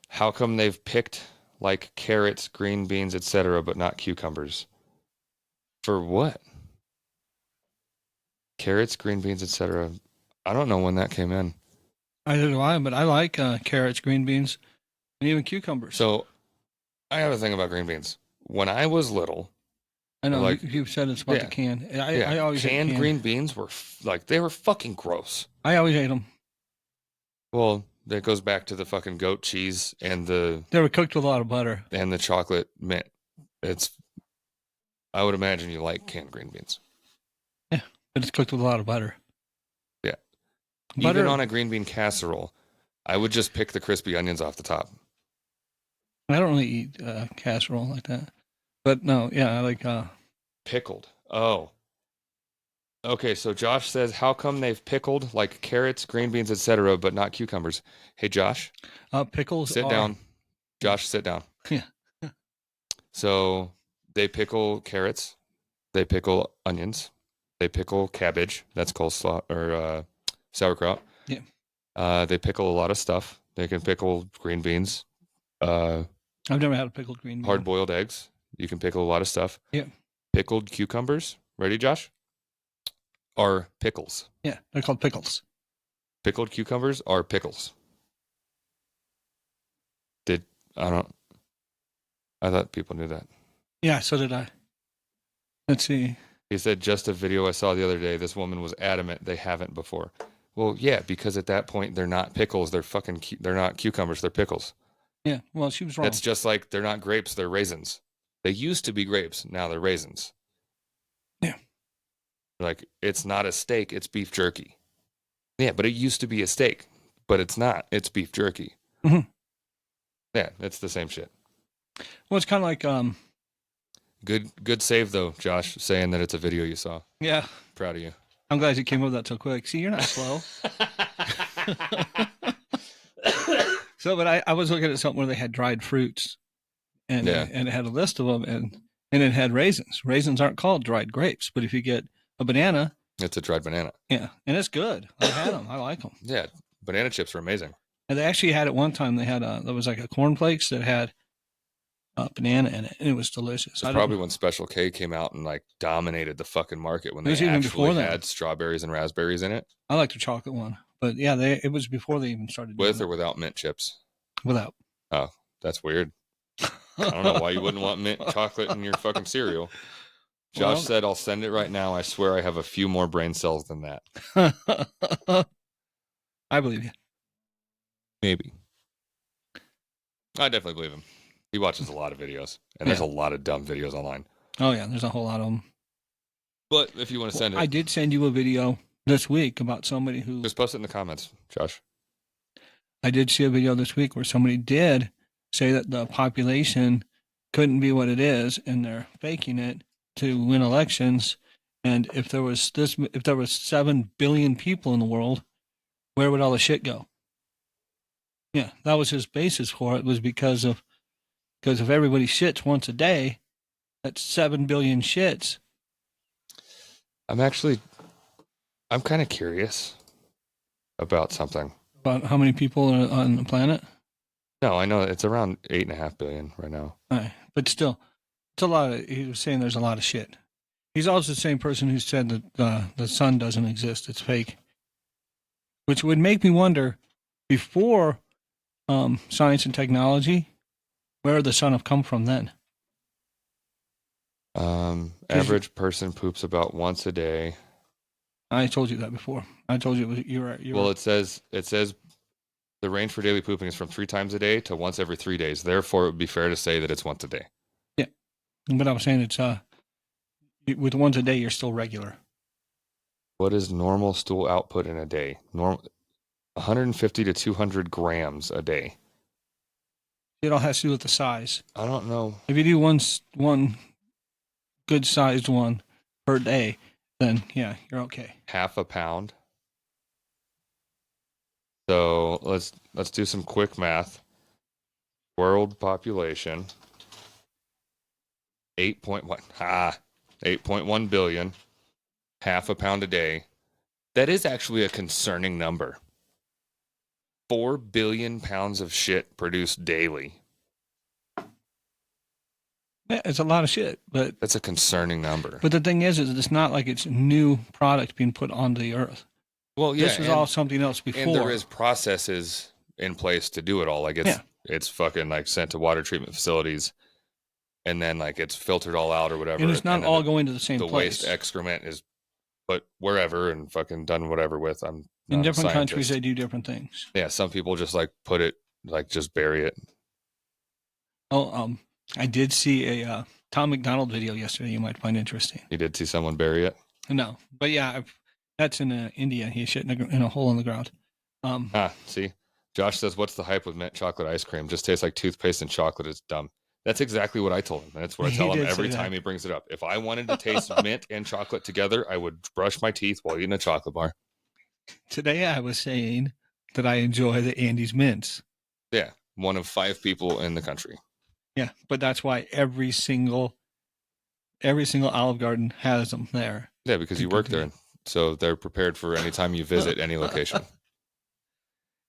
how come they've picked like carrots, green beans, etc., but not cucumbers? For what? Carrots, green beans, etc. I don't know when that came in. I don't know why, but I like carrots, green beans, and even cucumbers. So I have a thing about green beans. When I was little, I know like, you said it's about the can. I always canned green beans were they were fucking gross. I always ate them. Well, that goes back to the fucking goat cheese and they were cooked with a lot of butter and the chocolate mint. I would imagine you like canned green beans. Yeah, but it's cooked with a lot of butter. Yeah, butter, even on a green bean casserole, I would just pick the crispy onions off the top. I don't really eat casserole like that, but no, yeah, I like pickled. Oh. Okay, so Josh says, how come they've pickled like carrots, green beans, etc., but not cucumbers? Hey, Josh. Pickles. Sit down. Josh, sit down. Yeah. So they pickle carrots. They pickle onions. They pickle cabbage. That's coleslaw or sauerkraut. Yeah. They pickle a lot of stuff. They can pickle green beans. I've never had a pickled green bean. Hard-boiled eggs. You can pickle a lot of stuff. Yeah. Pickled cucumbers. Ready, Josh? Are pickles. Yeah, they're called pickles. Pickled cucumbers are pickles. I thought people knew that. Yeah, so did I. Let's see. He said, just a video I saw the other day, this woman was adamant they haven't before. Well, yeah, because at that point, they're not pickles. They're not cucumbers. They're pickles. Yeah, well, she was wrong. That's just like they're not grapes. They're raisins. They used to be grapes. Now they're raisins. Yeah. Like, it's not a steak. It's beef jerky. Yeah, but it used to be a steak. But it's not. It's beef jerky. Mm-hmm. Yeah, it's the same shit. Well, it's kind of like... Good save, though, Josh, saying that it's a video you saw. Yeah. Proud of you. I'm glad you came up with that so quick. See, you're not slow. So, but I was looking at something where they had dried fruits, and it had a list of them, and it had raisins. Raisins aren't called dried grapes, but if you get a banana, it's a dried banana. Yeah, and it's good. I had them. I like them. Yeah, banana chips are amazing. And they actually had it one time. They had there was like a cornflakes that had banana in it, and it was delicious. It's probably when Special K came out and like dominated the fucking market when they actually had strawberries and raspberries in it. I like the chocolate one, but yeah, it was before they even started with or without mint chips. Without. Oh, That's weird. I don't know why you wouldn't want mint chocolate in your fucking cereal. Josh said, I'll send it right now. I swear I have a few more brain cells than that. I believe you. Maybe. I definitely believe him. He watches a lot of videos, and there's a lot of dumb videos online. Oh, yeah, there's a whole lot of them. But if you want to send it. I did send you a video this week about somebody who... Just post it in the comments, Josh. I did see a video this week where somebody did say that the population couldn't be what it is, and they're faking it to win elections. And if there was 7 billion people in the world, where would all the shit go? Yeah, that was his basis for it, was because if everybody shits once a day, that's 7 billion shits. I'm kind of curious about something. About how many people are on the planet? No, I know it's around 8.5 billion right now. Right. But still, it's a lot. He was saying there's a lot of shit. He's also the same person who said that the sun doesn't exist. It's fake. Which would make me wonder, before science and technology, where would the sun have come from then? Average person poops about once a day. I told you that before. I told you you were. Well, it says the range for daily pooping is from 3 times a day to once every 3 days. Therefore, it would be fair to say that it's once a day. Yeah, but I was saying it's with once a day, you're still regular. What is normal stool output in a day? 150 to 200 grams a day. It all has to do with the size. I don't know. If you do one good sized one per day, then yeah, you're okay. Half a pound. So let's do some quick math. World population 8.1 billion. Half a pound a day. That is actually a concerning number. 4 billion pounds of shit produced daily. Yeah, it's a lot of shit, but that's a concerning number. But the thing is it's not like it's new product being put onto the earth. Well, yeah, this was all something else before. And there is processes in place to do it all. Like it's fucking like sent to water treatment facilities, and then like it's filtered all out or whatever. And it's not all going to the same place. The waste excrement is put wherever and fucking done whatever with. In different countries, they do different things. Yeah, some people just like put it, like just bury it. Oh, I did see a Tom McDonald video yesterday. You might find interesting. You did see someone bury it? No, but yeah, that's in India. He shit in a hole in the ground. See, Josh says, "What's the hype with mint chocolate ice cream? Just tastes like toothpaste and chocolate. It's dumb." That's exactly what I told him. And that's what I tell him every time he brings it up. If I wanted to taste mint and chocolate together, I would brush my teeth while eating a chocolate bar. Today I was saying that I enjoy the Andes mints. Yeah, one of 5 people in the country. Yeah, but that's why every single Olive Garden has them there. Yeah, because you work there, so they're prepared for any time you visit any location.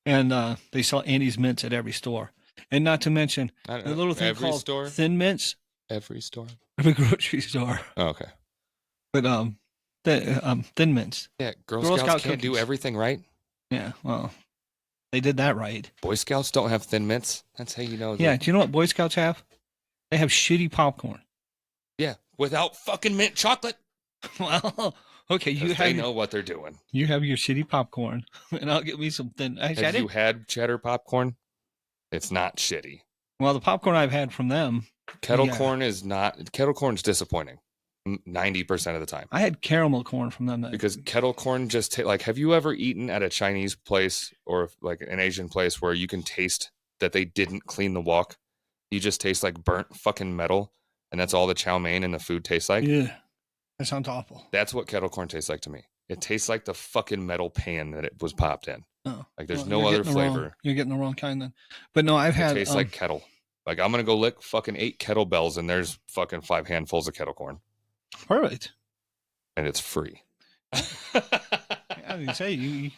And they sell Andes mints at every store. And not to mention the little thing called Thin Mints. Every store? Every grocery store. Oh, okay. But Thin Mints. Yeah, Girl Scouts can't do everything right. Yeah, well, they did that right. Boy Scouts don't have Thin Mints. That's how you know. Yeah, do you know what Boy Scouts have? They have shitty popcorn. Yeah, without fucking mint chocolate. Well, okay, they know what they're doing. You have your shitty popcorn, and I'll get me some thin. Have you had cheddar popcorn? It's not shitty. Well, the popcorn I've had from them. Kettle corn is not. Kettle corn's disappointing. 90% of the time. I had caramel corn from them. Because kettle corn just like, have you ever eaten at a Chinese place or like an Asian place where you can taste that they didn't clean the wok? You just taste like burnt fucking metal, and that's all the chow mein and the food tastes like? Yeah. That sounds awful. That's what kettle corn tastes like to me. It tastes like the fucking metal pan that it was popped in. Oh, like there's no other flavor. You're getting the wrong kind then. But no, it tastes like kettle. Like I'm going to go lick fucking 8 kettlebells and there's fucking 5 handfuls of kettle corn. Perfect. And it's free. I mean, say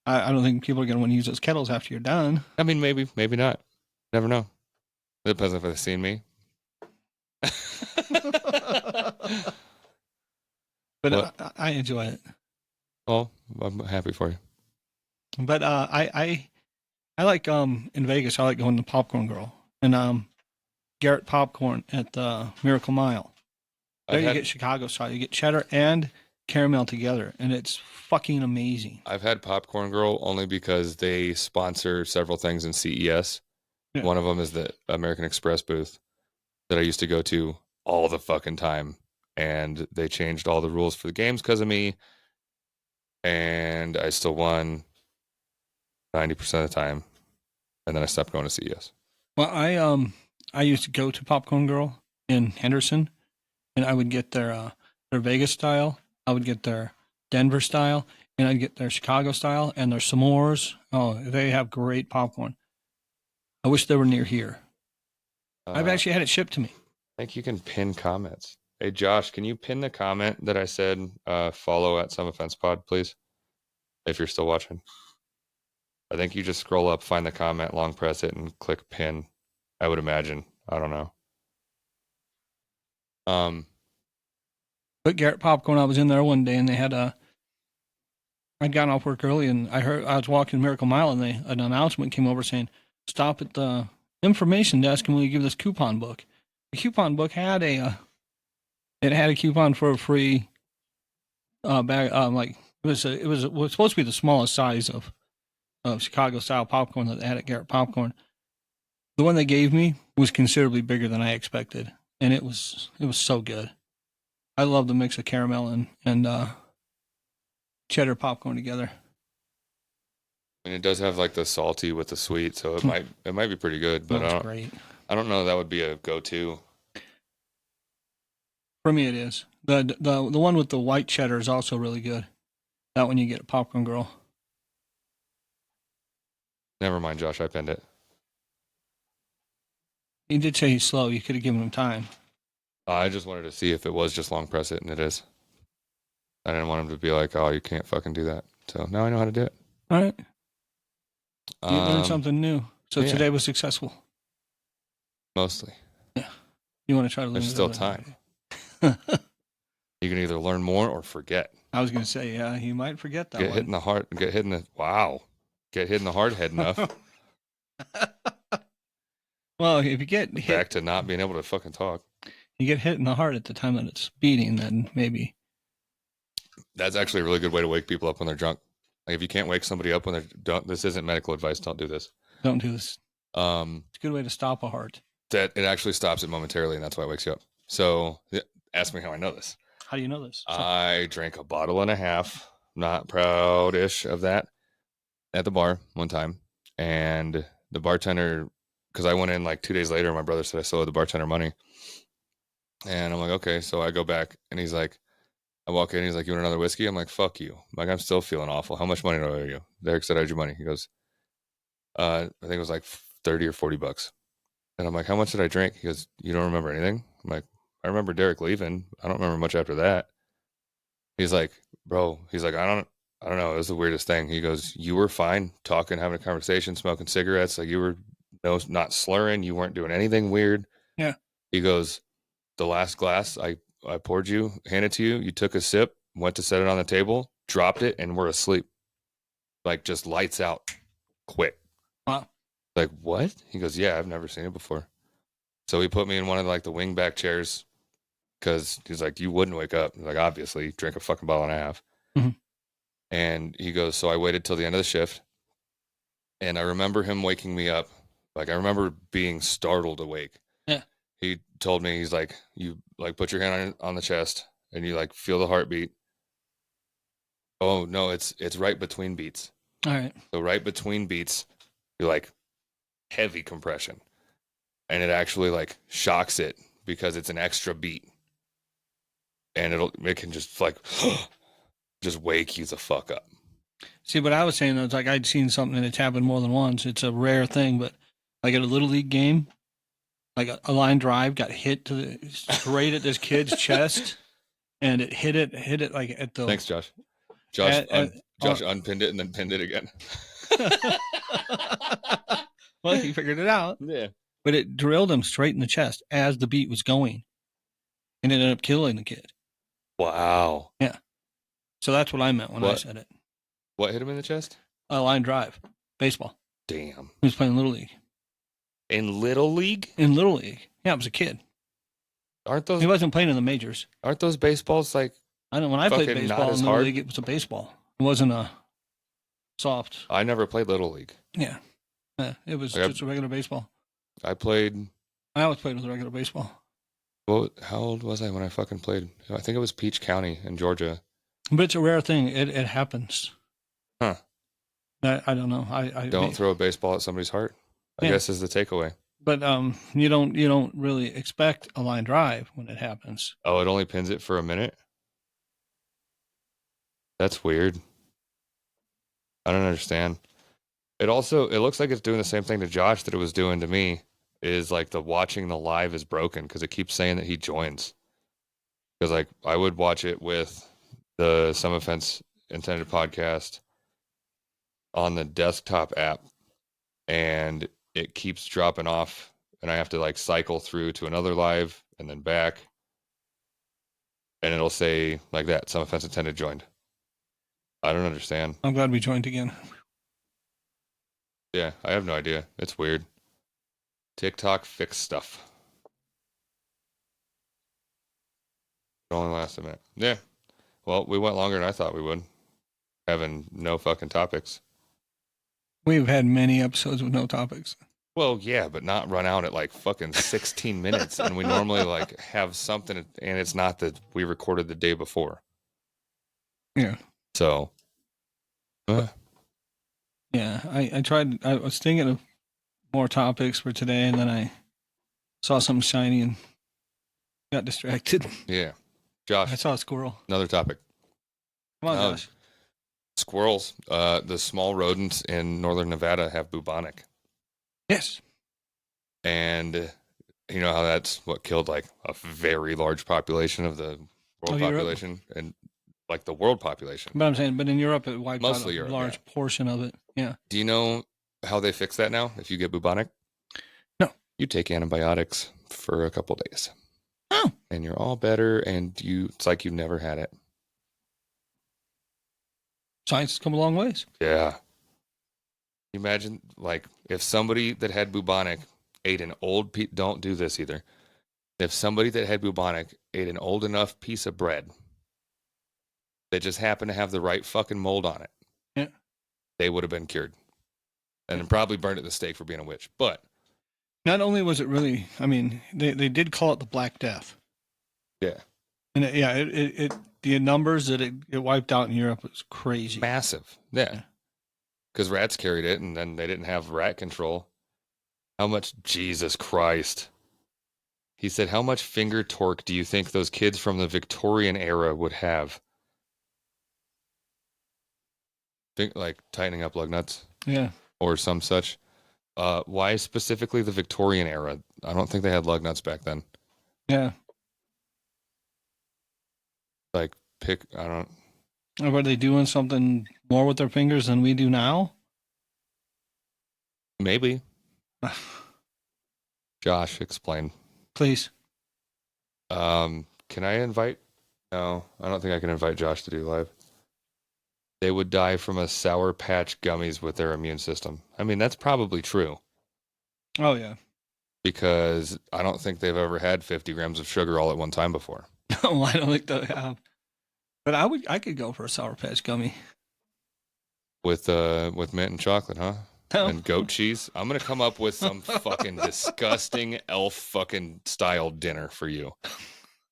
I don't think people are going to want to use those kettles after you're done. I mean, maybe not. Never know. It depends if they've seen me. But I enjoy it. Well, I'm happy for you. But I I like in Vegas. I like going to Popcorn Girl and Garrett Popcorn at the Miracle Mile. There you get Chicago style. You get cheddar and caramel together, and it's fucking amazing. I've had Popcorn Girl only because they sponsor several things in CES. Yeah. One of them is the American Express booth that I used to go to all the fucking time, and they changed all the rules for the games because of me, and I still won 90% of the time, and then I stopped going to CES. Well, I used to go to Popcorn Girl in Henderson, and I would get their Vegas style. I would get their Denver style, and I'd get their Chicago style and their s'mores. Oh, they have great popcorn. I wish they were near here. I've actually had it shipped to me. I think you can pin comments. Hey, Josh, can you pin the comment that I said follow at Some Offense Pod, please? If you're still watching. I think you just scroll up, find the comment, long press it, and click pin. I would imagine. I don't know. But Garrett Popcorn, I was in there one day, and they had I'd gotten off work early, and I was walking Miracle Mile, and an announcement came over saying, "Stop at the information desk, and we'll give this coupon book." The coupon book had a coupon for a free bag. Like it was supposed to be the smallest size of Chicago style popcorn that they had at Garrett Popcorn. The one they gave me was considerably bigger than I expected, and it was so good. I love the mix of caramel and cheddar popcorn together. And it does have like the salty with the sweet, so it might be pretty good. But I don't know that would be a go-to. For me, it is. The one with the white cheddar is also really good. That one you get at Popcorn Girl. Never mind, Josh. I pinned it. He did say he's slow. You could have given him time. I just wanted to see if it was just long press it, and it is. I didn't want him to be like, "Oh, you can't fucking do that." So now I know how to do it. All right. You learned something new. So today was successful. Mostly. Yeah. You want to try to learn? There's still time. You can either learn more or forget. I was going to say, yeah, you might forget that. Get hit in the heart. Get hit in the Get hit in the hard head enough. Well, if you get hit, back to not being able to fucking talk. You get hit in the heart at the time that it's beating, then maybe. That's actually a really good way to wake people up when they're drunk. Like if you can't wake somebody up when they're this isn't medical advice. Don't do this. Don't do this. It's a good way to stop a heart. That it actually stops it momentarily, and that's why it wakes you up. So ask me how I know this. How do you know this? I drank a bottle and a half. Not proud-ish of that at the bar one time, and the bartender, because I went in like 2 days later, my brother said I still owed the bartender money, and I'm like, okay. So I go back, and he's like, I walk in, he's like, you want another whiskey? I'm like, fuck you. Like, I'm still feeling awful. How much money do I owe you? Derek said I owed you money. He goes, I think it was like 30 or 40 bucks. And I'm like, how much did I drink? He goes, you don't remember anything? I'm like, I remember Derek leaving. I don't remember much after that. He's like, bro, he's like, I don't know. It was the weirdest thing. He goes, you were fine talking, having a conversation, smoking cigarettes. Like you were not slurring. You weren't doing anything weird. Yeah. He goes, the last glass I poured you, handed to you. You took a sip, went to set it on the table, dropped it, and we're asleep. Like just lights out quick. Wow. Like, what? He goes, yeah, I've never seen it before. So he put me in one of like the wingback chairs because he's like, you wouldn't wake up. Like, obviously, drink a fucking bottle and a half. Mm-hmm. And he goes, so I waited till the end of the shift. And I remember him waking me up. Like, I remember being startled awake. Yeah. He told me, he's like, you like put your hand on the chest and you like feel the heartbeat. Oh, no, it's right between beats. All right. So right between beats, you're like heavy compression. And it actually like shocks it because it's an extra beat. And it can just like just wake you the fuck up. See, what I was saying though, it's like I'd seen something that's happened more than once. It's a rare thing, but like at a little league game, like a line drive got hit straight at this kid's chest, and it hit it like at the. Thanks, Josh. Josh unpinned it and then pinned it again. Well, he figured it out. Yeah. But it drilled him straight in the chest as the beat was going, and it ended up killing the kid. Wow. Yeah. So that's what I meant when I said it. What hit him in the chest? A line drive, baseball. Damn. He was playing Little League. In Little League? In Little League. Yeah, I was a kid. He wasn't playing in the majors. Aren't those baseballs like I know when I played fucking not baseball as in Little hard? League, it was a baseball. It wasn't a soft. I never played Little League. Yeah. It was Like, just a regular baseball. I played. I always played with a regular baseball. Well, how old was I when I fucking played? I think it was Peach County in Georgia. But it's a rare thing. It happens. Huh. I don't know. I Don't throw a baseball at somebody's heart, I guess is the takeaway. But you don't really expect a line drive when it happens. Oh, it only pins it for a minute? That's weird. I don't understand. It looks like it's doing the same thing to Josh that it was doing to me, is like the watching the live is broken because it keeps saying that he joins. Because like I would watch it with the Some Offense Intended podcast on the desktop app, and it keeps dropping off, and I have to like cycle through to another live and then back, and it'll say like that, Some Offense Intended joined. I don't understand. I'm glad we joined again. Yeah, I have no idea. It's weird. TikTok fix stuff. It only lasts a minute. Yeah. Well, we went longer than I thought we would, having no fucking topics. We've had many episodes with no topics. Well, yeah, but not run out at like fucking 16 minutes. And we normally like have something, and it's not that we recorded the day before. Yeah. So. Yeah, I was thinking of more topics for today, and then I saw something shiny and got distracted. Yeah. Josh. I saw a squirrel. Another topic. Come on, Josh. Squirrels. The small rodents in northern Nevada have bubonic. Yes. And you know how that's what killed like a very large population of the world population and like the world population. But I'm saying, but in Europe, it wiped Mostly out a Europe, large portion of it. Yeah. Do you know how they fix that now if you get bubonic? No. You take antibiotics for a couple days. Oh. And you're all better, and it's like you never had it. Science has come a long ways. Yeah. Imagine, like, if somebody that had bubonic ate an old don't do this either. If somebody that had bubonic ate an old enough piece of bread that just happened to have the right fucking mold on it, yeah, they would have been cured. And then probably burned at the stake for being a witch. But not only was it really, I mean, they did call it the Black Death. Yeah. And it the numbers that it wiped out in Europe was crazy. Massive. Yeah. Because rats carried it, and then they didn't have rat control. How much? Jesus Christ. He said, how much finger torque do you think those kids from the Victorian era would have? Think like tightening up lug nuts? Yeah. Or some such. Why specifically the Victorian era? I don't think they had lug nuts back then. Yeah. Like, I don't. Or were they doing something more with their fingers than we do now? Maybe. Josh, explain. Please. Can I invite? No, I don't think I can invite Josh to do live. They would die from a Sour Patch gummies with their immune system. I mean, that's probably true. Oh, yeah. Because I don't think they've ever had 50 grams of sugar all at one time before. No, I don't think they have. But I could go for a Sour Patch gummy. With mint and chocolate, huh? No. And goat cheese. I'm gonna come up with some fucking disgusting elf fucking style dinner for you,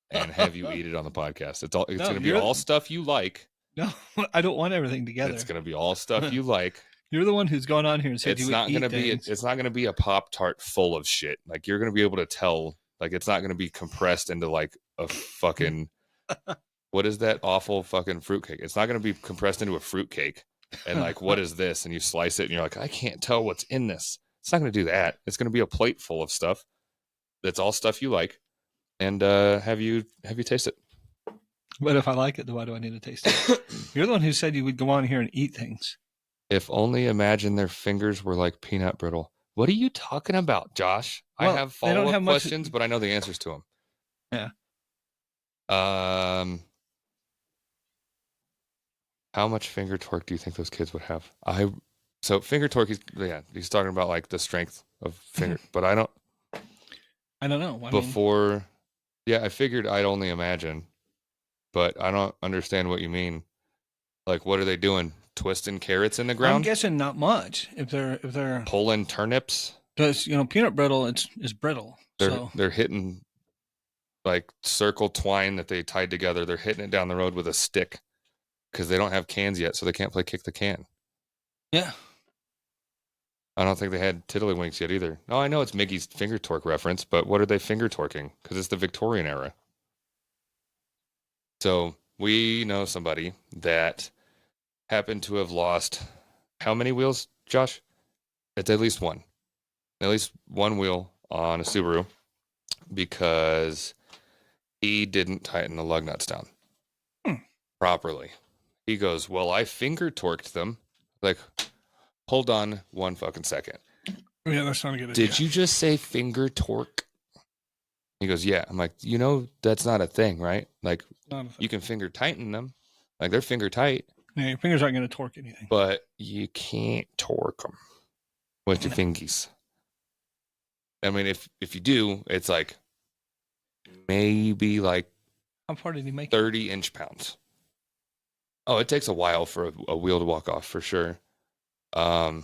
and have you eat it on the podcast. It's gonna be all stuff you like. No, I don't want everything together. It's gonna be all stuff you like. You're the one who's gone on here and said it's not gonna be a Pop-Tart full of shit. Like, you're gonna be able to tell. Like, it's not gonna be compressed into like a fucking what is that awful fucking fruitcake? It's not gonna be compressed into a fruitcake. And like, what is this? And you slice it and you're like, I can't tell what's in this. It's not going to do that. It's going to be a plate full of stuff. That's all stuff you like. And have you taste it? But if I like it, then why do I need to taste it? You're the one who said you would go on here and eat things. If only imagine their fingers were like peanut brittle. What are you talking about, Josh? Well, I have follow-up questions, but I know the answers to them. Yeah. How much finger torque do you think those kids would have? So finger torque, he's talking about like the strength of finger, but I don't. I don't know. Before, I figured I'd only imagine, but I don't understand what you mean. Like, what are they doing? Twisting carrots in the I'm ground? guessing not much. If they're Pulling turnips? because peanut brittle is brittle. They're hitting like circle twine that they tied together. They're hitting it down the road with a stick because they don't have cans yet, so they can't play kick the can. Yeah. I don't think they had tiddlywinks yet either. No, I know it's Miggy's finger torque reference, but what are they finger torquing? Because it's the Victorian era. So we know somebody that happened to have lost how many wheels, Josh? It's at least one. At least one wheel on a Subaru because he didn't tighten the lug nuts down properly. He goes, well, I finger torqued them. Like, hold on one fucking second. Yeah, that's not a good idea. Did you just say finger torque? He goes, yeah. I'm like, that's not a thing, right? Like, you can finger tighten them. Like, they're finger tight. Yeah, your fingers aren't going to torque anything. But you can't torque them with your fingies. I mean, if you do, it's like maybe like how far did he make 30 inch-pounds. Oh, it takes a while for a wheel to walk off for sure. I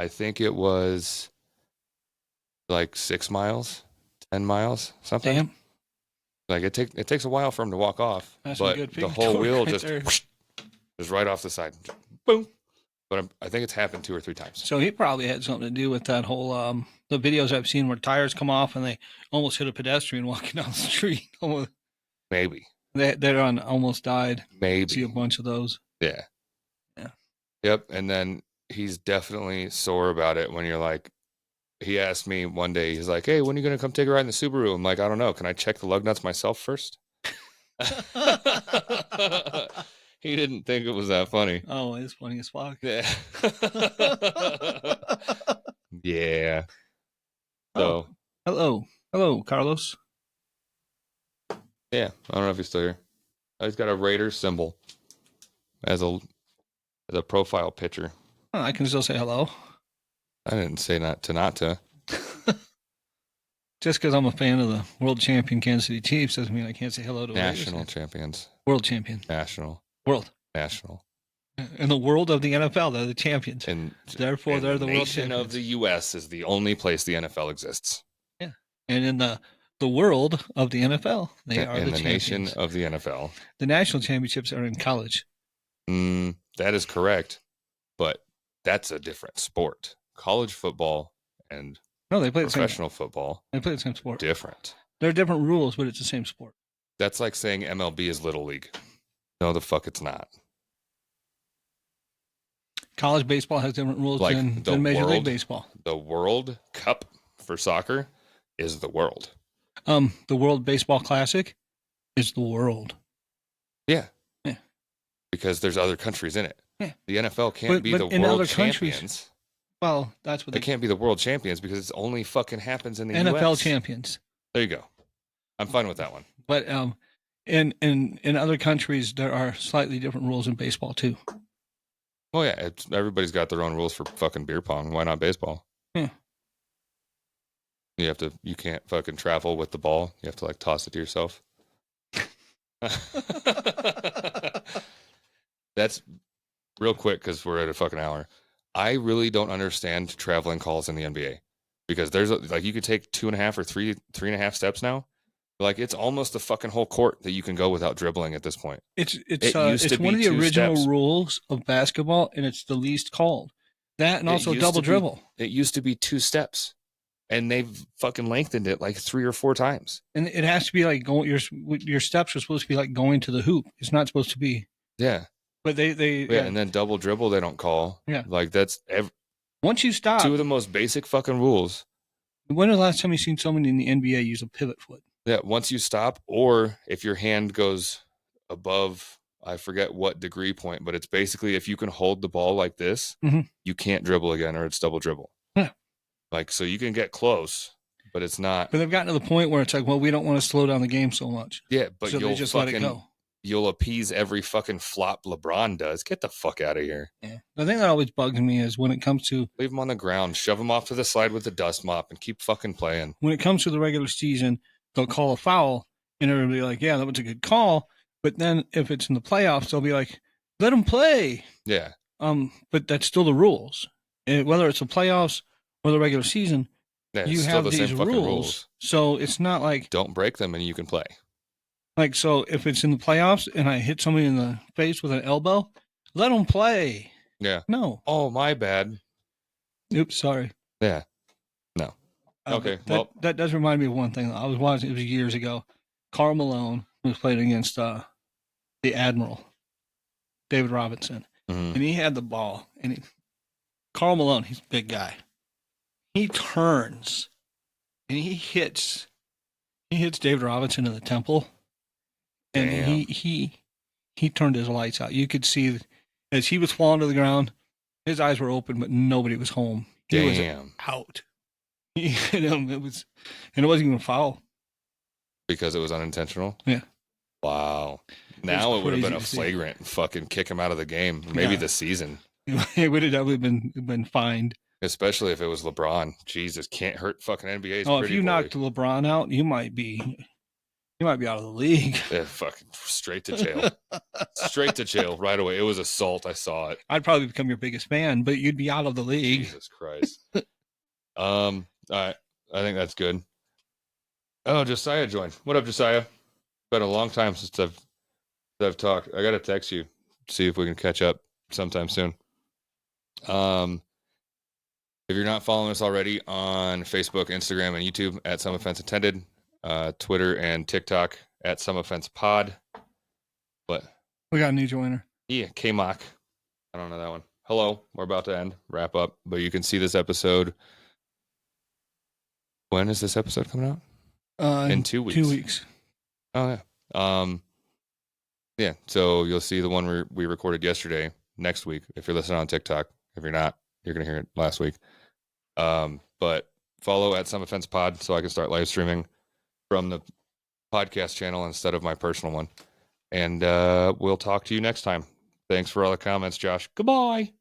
think it was like 6 miles, 10 miles, something. Damn. Like it takes a while for him to walk off. That's but a good the whole wheel right just whoosh, is right off the side. Boom. But I think it's happened 2 or 3 times. So he probably had something to do with that whole the videos I've seen where tires come off and they almost hit a pedestrian walking down the street. Maybe. They're on almost died. Maybe. See a bunch of those. Yeah. Yeah. Yep. And then he's definitely sore about it when you're like, he asked me one day, he's like, hey, when are you going to come take a ride in the Subaru? I'm like, I don't know. Can I check the lug nuts myself first? He didn't think it was that funny. Oh, it's funny as fuck. Yeah. Yeah. So. Oh, hello, Carlos. Yeah, I don't know if he's still here. Oh, he's got a Raider symbol as a profile picture. Oh, I can still say hello. I didn't say not to. Just because I'm a fan of the world champion Kansas City Chiefs doesn't mean I can't say hello to national champions. World champion. National. World. National. In the world of the NFL, they're the champions. And therefore, they're the world champions. Of the U.S. is the only place the NFL exists. Yeah. And in the world of the NFL, they are the champions. nation of the NFL. The national championships are in college. That is correct. But that's a different sport. College football and they play professional football. They play the same sport. Different. There are different rules, but it's the same sport. That's like saying MLB is Little League. No, the fuck it's not. College baseball has different rules than Major League Baseball. The World Cup for soccer is the world. The World Baseball Classic is the world. Yeah. Because there's other countries in it. Yeah. The NFL can't be the world champions. Well, that's what they can't be the world champions because it only fucking happens in the NFL US. champions. There you go. I'm fine with that one. But in other countries there are slightly different rules in baseball too. Oh yeah, everybody's got their own rules for fucking beer pong. Why not baseball? Yeah. You can't fucking travel with the ball. You have to like toss it to yourself. That's real quick because we're at a fucking hour. I really don't understand traveling calls in the NBA because there's like you could take 2.5 or 3.5 steps now. Like it's almost the fucking whole court that you can go without dribbling at this point. It's one of the original rules of basketball, and it's the least called. That and also double dribble. It used to be 2 steps, and they've fucking lengthened it like 3 or 4 times. And it has to be like going. Your steps are supposed to be like going to the hoop. It's not supposed to be. Yeah. But they and then double dribble they don't call. Yeah. Like that's once you stop. 2 of the most basic fucking rules. When was the last time you seen somebody in the NBA use a pivot foot? Yeah, once you stop, or if your hand goes above, I forget what degree point, but it's basically if you can hold the ball like this, you can't dribble again, or it's double dribble. Yeah. Like, so you can get close, but it's not. But they've gotten to the point where it's like, well, we don't want to slow down the game so much. Yeah, but so you'll they just let it go. you'll appease every fucking flop LeBron does. Get the fuck out of here. Yeah. The thing that always bugs me is when it comes to Leave him on the ground, shove him off to the side with the dust mop, and keep fucking playing. the regular season, they'll call a foul, and everybody be like, "Yeah, that was a good call." But then if it's in the playoffs, they'll be like, "Let him play." Yeah. But that's still the rules. Whether it's the playoffs or the regular season, Yeah, you still have the these same fucking rules. So it's not like Don't break them and you can play. like so if it's in the playoffs and I hit somebody in the face with an elbow, let them play. Yeah. No. Oh, my bad. Oops, sorry. Yeah. No. Okay. That does remind me of one thing. I was watching. It was years ago. Karl Malone was playing against the Admiral, David Robinson, Mhm. and he had the ball. And Karl Malone, he's a big guy. He turns and he hits David Robinson in the temple, and Damn. he turned his lights out. You could see as he was falling to the ground, his eyes were open, but nobody was home. He was out. He hit him. It wasn't even a foul because it was unintentional. Yeah. Wow. Now it would have been a flagrant fucking kick him out of the game, maybe the season. It would have definitely been fined. Especially if it was LeBron. Jesus, can't hurt fucking NBA's if you knocked LeBron out, you might be out of the league. Yeah, fucking straight to jail. Straight to jail right away. It was assault. I saw it. I'd probably become your biggest fan, but you'd be out of the league. Jesus Christ. All right. I think that's good. Oh, Josiah joined. What up, Josiah? Been a long time since I've talked. I gotta text you, see if we can catch up sometime soon. If you're not following us already on Facebook, Instagram, and YouTube at Some Offense Attended, Twitter and TikTok at Some Offense Pod. What? We got a new joiner. Yeah, K-Mock. I don't know that one. Hello. We're about to wrap up, but you can see this episode. When is this episode coming out? In 2 weeks. 2 weeks. Oh, yeah. Yeah, so you'll see the one we recorded yesterday next week if you're listening on TikTok. If you're not, you're going to hear it last week. But follow at Some Offense Pod so I can start live streaming from the podcast channel instead of my personal one. And we'll talk to you next time. Thanks for all the comments, Josh. Goodbye.